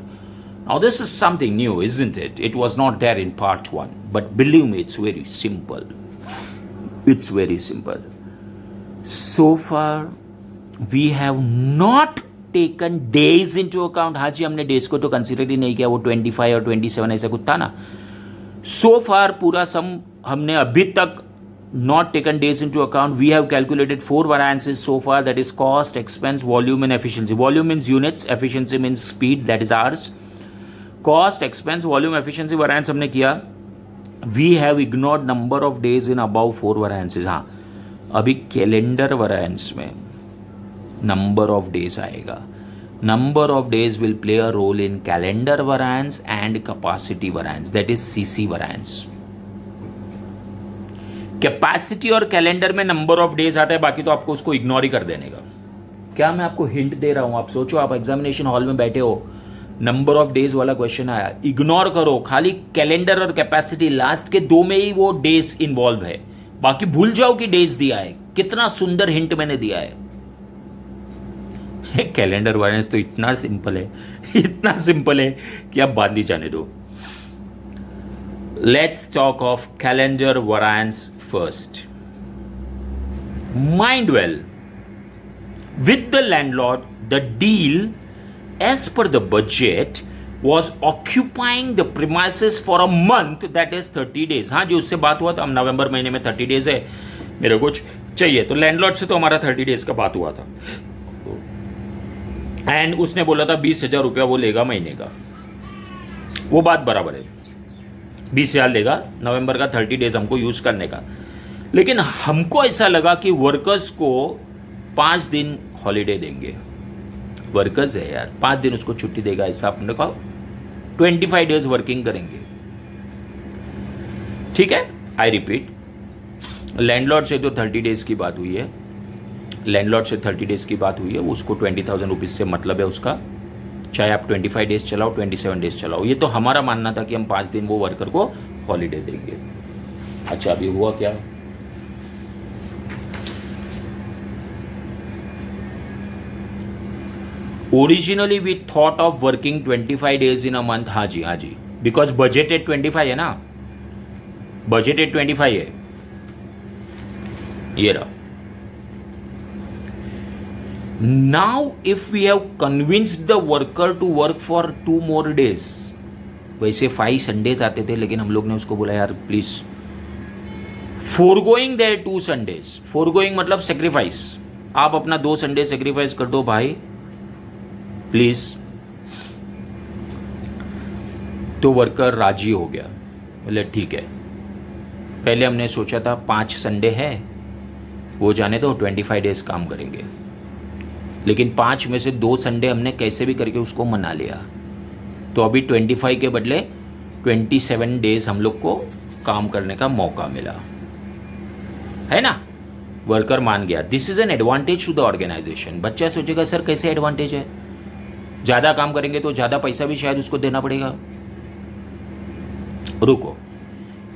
Now this is something new, isn't it? It was not there in part 1, but believe me, it's very simple. It's very simple. So far, we have not taken days into account. हाँ जी, हमने days को तो consider ही नहीं किया, वो 25 और 27 ऐसा कुछ था ना। So far, पूरा सम हमने अभी तक not taken days into account. We have calculated 4 variances so far, that is cost, expense, volume and efficiency. Volume means units, efficiency means speed, that is hours. Cost, expense, volume, efficiency variance हमने किया. We have ignored number of days in above 4 variances. हाँ, अभी calendar variance में number of days आएगा. number of days will play a role in calendar variance and capacity variance, that is CC variance. Capacity और calendar में number of days आता है, बाकी तो आपको उसको इग्नोर ही कर देने का. क्या मैं आपको हिंट दे रहा हूं? आप सोचो, आप एग्जामिनेशन हॉल में बैठे हो, नंबर ऑफ डेज वाला क्वेश्चन आया, इग्नोर करो, खाली कैलेंडर और कैपेसिटी लास्ट के दो में ही वो डेज इन्वॉल्व है, बाकी भूल जाओ कि डेज दिया है. कितना सुंदर हिंट मैंने दिया है. कैलेंडर वायरेंस तो इतना सिंपल है, इतना सिंपल है कि आप बात नहीं जाने दो. Let's talk of calendar variance first. Mind well, with the landlord, the deal as per the budget was occupying the premises for a month, that is 30 days. हाँ जी, उससे बात हुआ था, हम नवंबर महीने में 30 डेज है मेरे कुछ चाहिए, तो लैंडलॉर्ड से तो हमारा 30 डेज का बात हुआ था. एंड उसने बोला था 20,000 रुपया वो लेगा महीने का. वो बात बराबर है, 20,000 लेगा नवंबर का 30 डेज हमको यूज करने का. लेकिन हमको ऐसा लगा कि वर्कर्स को 5 दिन हॉलीडे देंगे. वर्कर्स है यार, 5 दिन उसको छुट्टी देगा, ऐसा आपने कहा 25 डेज वर्किंग करेंगे. ठीक है, आई रिपीट, लैंडलॉर्ड से तो 30 डेज की बात हुई है, लैंडलॉर्ड से 30 डेज की बात हुई है, उसको 20,000 रुपीज से मतलब है उसका, चाहे आप 25 डेज चलाओ 27 डेज चलाओ. ये तो हमारा मानना था कि हम 5 दिन वो वर्कर को हॉलीडे देंगे. अच्छा, अभी हुआ क्या? Originally we thought of working 25 days in a month. हाँ जी, हाँ जी, बिकॉज बजटेड 25 है ना, बजटेड 25 है. ये रहा. Now if we have convinced the worker to work for 2 more days, वैसे 5 संडेज आते थे, लेकिन हम लोग ने उसको बोला यार please foregoing their 2 Sundays, foregoing मतलब सेक्रीफाइस, आप अपना 2 संडे सेक्रीफाइस कर दो भाई प्लीज. तो वर्कर राजी हो गया, बोले ठीक है. पहले हमने सोचा था 5 संडे है, वो जाने दो, 25 डेज काम करेंगे, लेकिन 5 में से 2 संडे हमने कैसे भी करके उसको मना लिया. तो अभी 25 के बदले 27 डेज हम लोग को काम करने का मौका मिला, है ना. वर्कर मान गया. This is an advantage to the organisation. बच्चा सोचेगा सर कैसे एडवांटेज है, ज़्यादा काम करेंगे तो ज़्यादा पैसा भी शायद उसको देना पड़ेगा. रुको,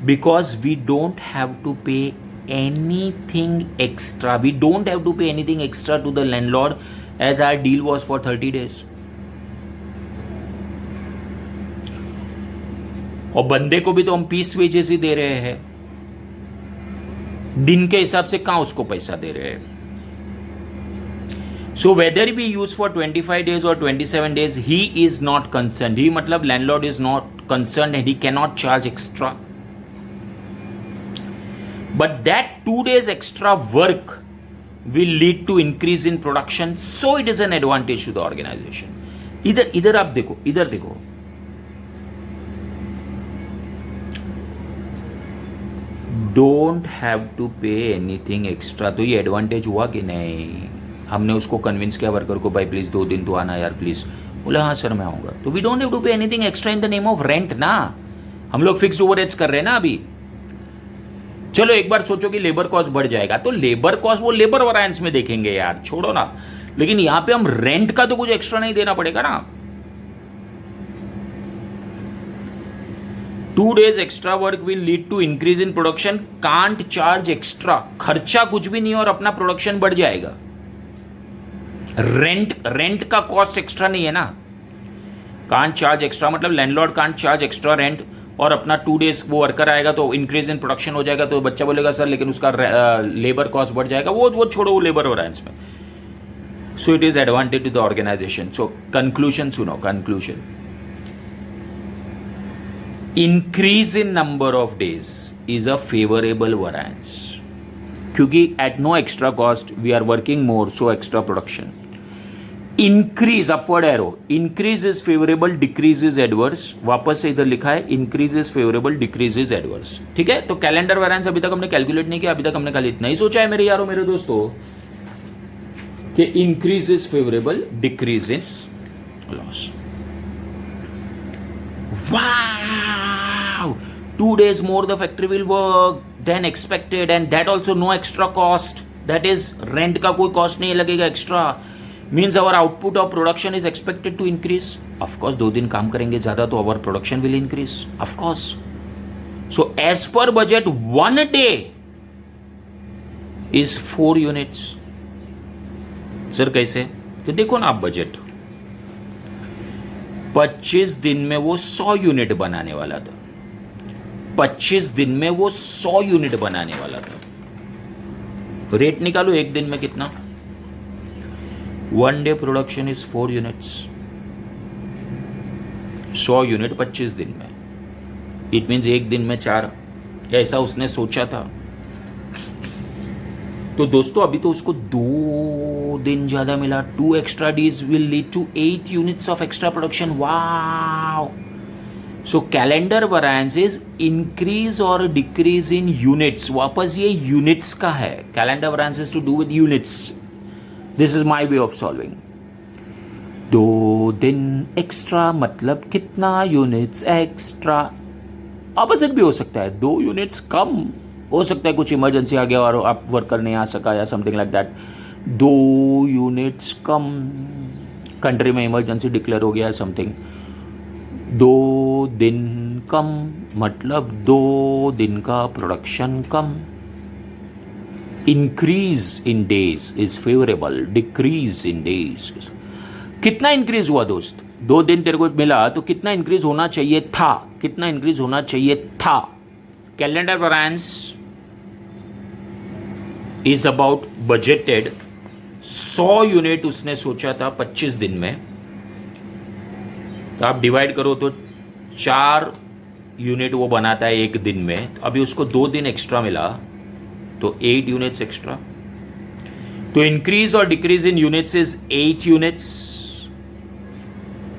because we don't have to pay anything extra, we don't have to pay anything extra to the landlord as our deal was for 30 days. और बंदे को भी तो हम पीस वेजेस ही दे रहे हैं, दिन के हिसाब से कहां उसको पैसा दे रहे हैं. So whether we use for 25 days or 27 days, he is not concerned. He मतलब landlord is not concerned and he cannot charge extra. But that 2 days extra work will lead to increase in production, so it is an advantage to the organization. इधर आप देखो, इधर देखो, don't have to pay anything extra. तो ये advantage हुआ कि नहीं? हमने उसको कन्विंस किया वर्कर को, भाई प्लीज 2 दिन तो आना यार प्लीज. बोला हाँ सर मैं आऊंगा. तो we don't have to pay anything extra in the name of rent ना. हम लोग फिक्स्ड ओवरहेड्स कर रहे हैं ना अभी. चलो एक बार सोचो कि लेबर कॉस्ट बढ़ जाएगा, तो लेबर कॉस्ट वो लेबर वैरिएंस में देखेंगे यार, छोड़ो ना. लेकिन यहां पे हम रेंट का तो कुछ एक्स्ट्रा नहीं देना पड़ेगा ना. 2 days extra work will lead to increase in production, can't charge extra. खर्चा कुछ भी नहीं और अपना प्रोडक्शन बढ़ जाएगा. रेंट का कॉस्ट एक्स्ट्रा नहीं है ना. कांट चार्ज एक्स्ट्रा मतलब landlord can't charge extra rent, और अपना 2 days वो वर्कर आएगा तो इंक्रीज इन प्रोडक्शन हो जाएगा. तो बच्चा बोलेगा सर लेकिन उसका लेबर कॉस्ट बढ़ जाएगा. वो छोड़ो, वो लेबर वैरिएंस में. So it is advantage to the organisation. So conclusion सुनो, conclusion. Increase in number of days is a favourable variance, क्योंकि at no extra cost we are working more, so extra production. Increase upward arrow, increase is favourable, decrease is adverse. वापस से इधर लिखा है increase is favourable, decrease is adverse. ठीक है, तो calendar variance अभी तक हमने कैलकुलेट नहीं किया, अभी तक हमने खाली इतना ही सोचा है मेरे यारों मेरे दोस्तों कि increase is favourable, decrease is loss. Wow! 2 days more the factory will work than expected, and that also no extra cost. That is rent का कोई cost नहीं लगेगा extra. Means our output of production is expected to increase. Of course 2 दिन काम करेंगे ज़्यादा तो our production will increase. Of course. So as per budget, 1 day is 4 units. Sir कैसे? तो देखो ना आप बजट 25 दिन में वो 100 यूनिट बनाने वाला था. 25 दिन में वो 100 यूनिट बनाने वाला था. तो रेट निकालो एक दिन में कितना. 1 day production is 4 units. 100 unit 25 दिन में. इट मीन्स एक दिन में 4. ऐसा उसने सोचा था. तो दोस्तों अभी तो उसको 2 दिन ज्यादा मिला. 2 extra days will lead to 8 units of extra production. Wow. So calendar variance is increase और डिक्रीज इन यूनिट्स. वापस ये यूनिट्स का है. Calendar variance is to do with units. This is my way of solving. 2 दिन extra मतलब कितना units extra. Opposite भी हो सकता है. 2 यूनिट्स कम हो सकता है. कुछ इमरजेंसी आ गया और आप वर्कर नहीं आ सका या something like that. 2 units come. Country में इमरजेंसी डिक्लेयर हो गया समथिंग. 2 दिन कम मतलब 2 दिन का production come. Increase in days is favourable. Decrease in days. कितना इंक्रीज हुआ दोस्त? 2 दिन तेरे को मिला तो कितना इंक्रीज होना चाहिए था? कितना इंक्रीज होना चाहिए था? Calendar variance is about budgeted 100 unit उसने सोचा था 25 दिन में. तो आप डिवाइड करो तो 4 यूनिट वो बनाता है एक दिन में. तो अभी उसको 2 दिन एक्स्ट्रा मिला तो 8 यूनिट्स एक्स्ट्रा. तो इंक्रीज और decrease in units is 8 units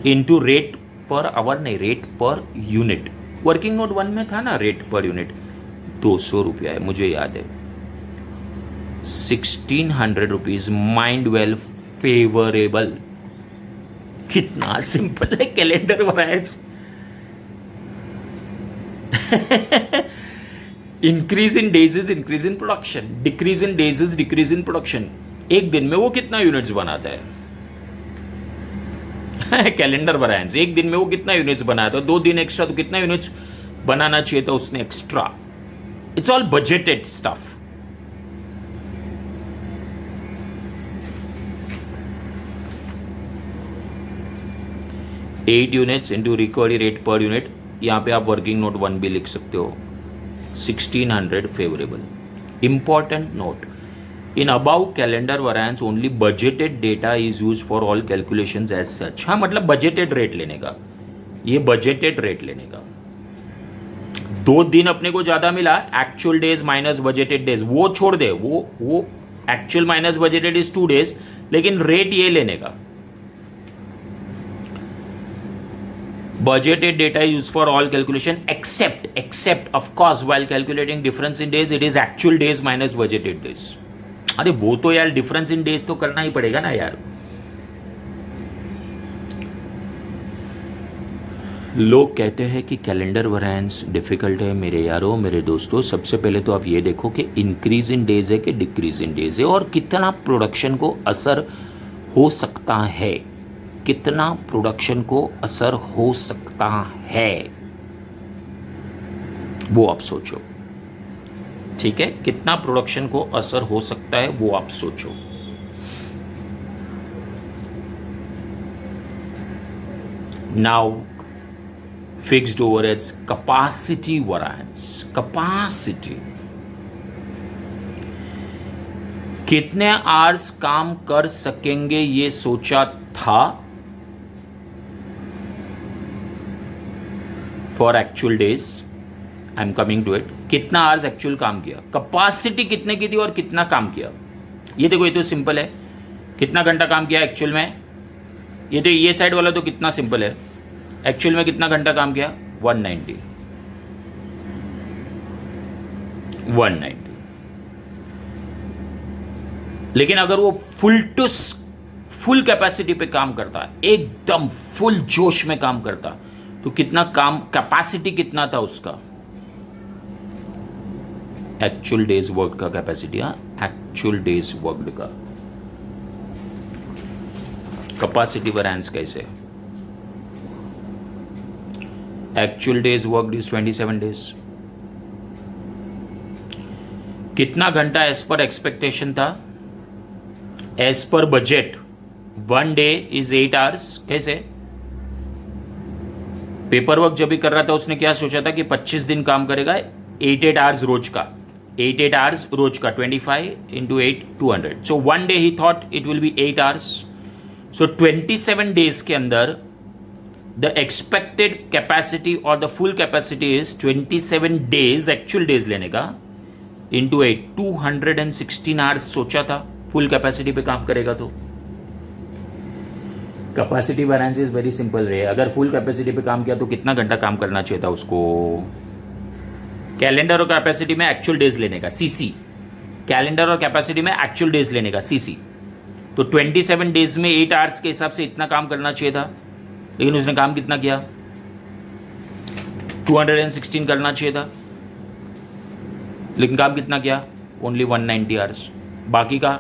into rate per hour. नहीं, rate per unit. Working note 1 में था ना रेट पर यूनिट. 200 रुपया है मुझे याद है. 1600 रुपीज. Mind well favourable. कितना सिंपल है calendar variance. Increase in days is increase in production. Decrease in days is decrease in production. एक दिन में वो कितना यूनिट्स बनाता है? कैलेंडर वैरिएंस एक दिन में वो कितना यूनिट्स बनाया था. 2 दिन एक्स्ट्रा तो कितना यूनिट्स बनाना चाहिए था उसने extra. It's all budgeted stuff. Eight units into recovery rate per unit. यहां पे आप वर्किंग नोट 1 भी लिख सकते हो. 1600 favourable. Important note. In above calendar variance only budgeted data is used for all calculations as such. हाँ मतलब budgeted rate लेने का. ये budgeted rate लेने का. 2 दिन अपने को ज़्यादा मिला. actual days minus budgeted days. वो छोड़ दे. वो actual minus budgeted is 2 days. लेकिन rate ये लेने का. Budgeted data is used for all calculation except of course while calculating difference in days it is actual days minus budgeted days. अरे वो तो यार डिफरेंस इन डेज तो करना ही पड़ेगा ना यार. लोग कहते हैं कि कैलेंडर वैरिएंस डिफिकल्ट है. मेरे यारों, मेरे दोस्तों, सबसे पहले तो आप ये देखो कि इंक्रीज इन डेज है कि डिक्रीज इन डेज है और कितना प्रोडक्शन को असर हो सकता है. कितना प्रोडक्शन को असर हो सकता है वो आप सोचो. ठीक है, कितना प्रोडक्शन को असर हो सकता है वो आप सोचो. Now fixed overheads capacity variance. Capacity कितने आवर्स काम कर सकेंगे ये सोचा था for actual days. I am coming to it. कितना आवर्स एक्चुअल काम किया. कैपेसिटी कितने की थी और कितना काम किया. ये देखो, ये तो सिंपल है. कितना घंटा काम किया एक्चुअल में. ये तो ये साइड वाला तो कितना सिंपल है. एक्चुअल में कितना घंटा काम किया. 190. लेकिन अगर वो फुल कैपेसिटी पे काम करता, एकदम फुल जोश में काम करता, तो कितना काम, कैपेसिटी कितना था उसका, एक्चुअल डेज वर्क का कैपेसिटी, एक्चुअल डेज वर्कड का कैपेसिटी वैरिएंस कैसे, actual days worked is 27 days. कितना घंटा एज पर एक्सपेक्टेशन था, as per budget 1 day is 8 hours. कैसे, पेपर वर्क जब भी कर रहा था उसने क्या सोचा था कि 25 दिन काम करेगा, 8 आवर्स रोज का, 8 आवर्स रोज का, 25 into 8 200, so 1 day he thought it will be 8 hours, so 27 days के अंदर the expected capacity or the full capacity is 27 days, actual days लेने का into 8, 216 hours सोचा था फुल कैपेसिटी पे काम करेगा। तो capacity variance is very simple रहे, अगर फुल कैपेसिटी पे काम किया तो कितना घंटा काम करना चाहिए था उसको, कैलेंडर और कैपेसिटी में एक्चुअल डेज लेने का, सीसी, कैलेंडर और कैपेसिटी में एक्चुअल डेज लेने का, सीसी, तो 27 डेज में 8 आवर्स के हिसाब से इतना काम करना चाहिए था, लेकिन उसने काम कितना किया, 216 करना चाहिए था, लेकिन काम कितना किया, ओनली 190 आवर्स, बाकी का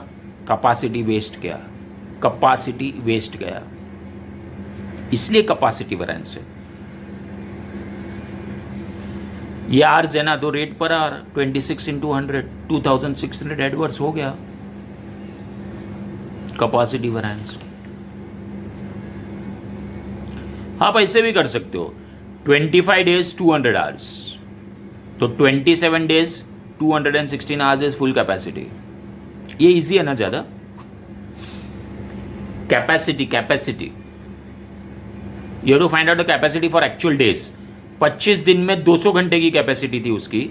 कैपेसिटी वेस्ट गया, कैपेसिटी वेस्ट गया, इसलिए कैपेसिटी वैरिएंस है। ये आवर्स है ना, तो rate per our 26 into 100, 2600 adverse हो गया कैपेसिटी वैरिएंस। आप ऐसे भी कर सकते हो, 25 डेज 200 आवर्स, तो 27 days 216 hours is full capacity. ये इजी है ना ज्यादा। Capacity you have to find out the capacity for actual days. 25 दिन में 200 घंटे की कैपेसिटी थी उसकी,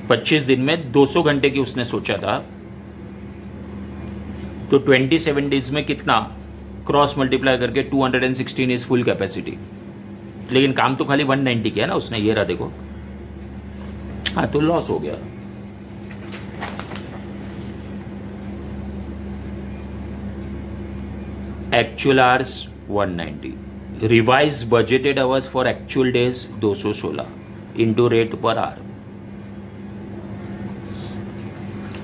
25 दिन में 200 घंटे की उसने सोचा था, तो 27 डेज में कितना, क्रॉस मल्टीप्लाई करके 216 इज फुल कैपेसिटी, लेकिन काम तो खाली 190 किया ना उसने, ये रहा देखो, हाँ तो लॉस हो गया। Actual hours 190, revise budgeted hours for actual days 216 into rate per our.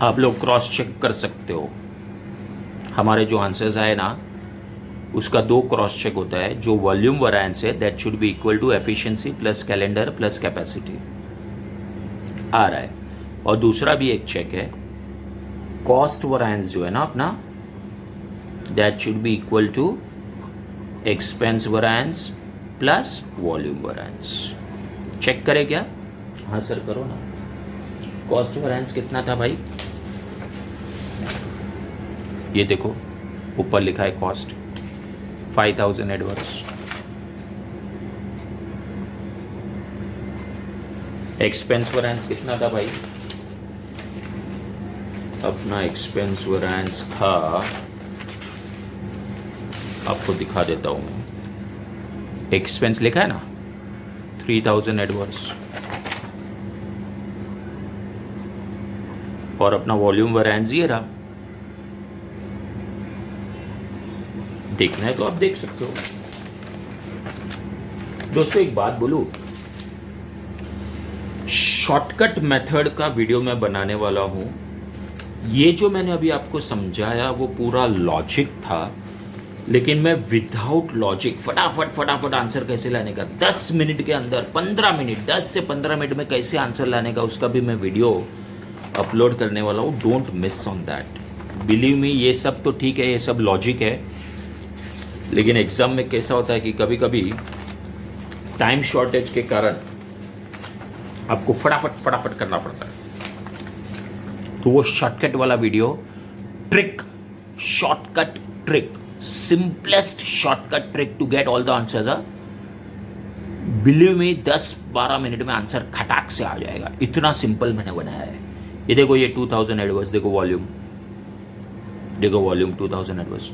आप लोग क्रॉस चेक कर सकते हो, हमारे जो आंसर्स आए ना उसका 2 क्रॉस चेक होता है, जो वॉल्यूम वैरिएंस है that should be equal to efficiency plus calendar plus capacity आ रहा है, और दूसरा भी एक चेक है कॉस्ट वैरिएंस जो है ना अपना, that should be equal to expense variance plus volume variance. Check करें क्या, हाँ सर करो ना। कॉस्ट वैरिएंस कितना था भाई, ये देखो ऊपर लिखा है कॉस्ट 5000 एडवर्स, एक्सपेंस वैरिएंस कितना था भाई, अपना एक्सपेंस वैरिएंस था, आपको दिखा देता हूं मैं, एक्सपेंस लिखा है ना 3000 एडवर्स, और अपना वॉल्यूम वैरिएंस ये रहा। देखना है तो आप देख सकते हो। दोस्तों एक बात बोलूं, शॉर्टकट मेथड का वीडियो मैं बनाने वाला हूं। ये जो मैंने अभी आपको समझाया वो पूरा लॉजिक था, लेकिन मैं विदाउट लॉजिक फटाफट आंसर कैसे लाने का, 10 मिनट के अंदर 15 मिनट 10 से 15 मिनट में कैसे आंसर लाने का, उसका भी मैं वीडियो अपलोड करने वाला हूँ। Don't miss on that, believe me. ये सब तो ठीक है, ये सब लॉजिक है, लेकिन एग्जाम में कैसा होता है कि कभी कभी टाइम शॉर्टेज के कारण आपको फटाफट करना पड़ता है। तो वो शॉर्टकट वाला video, trick, shortcut trick, simplest shortcut trick to get all the answers, believe me 10-12 minute में आंसर खटाक से आ जाएगा, इतना सिंपल मैंने बनाया है। ये देखो, ये 2000 एडवर्स, देखो वॉल्यूम 2000 एडवर्स,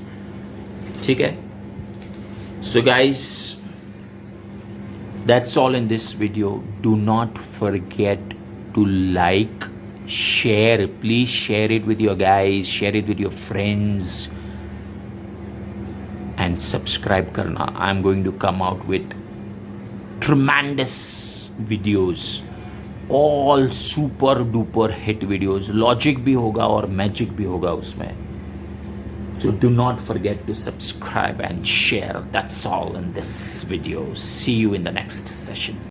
ठीक है। So guys, that's all in this video. Do not forget to like, share, please share it with your guys, share it with your friends, and subscribe करना. I am going to come out with tremendous videos, all super duper hit videos. Logic भी होगा और magic भी होगा उसमें. So do not forget to subscribe and share. That's all in this video. See you in the next session.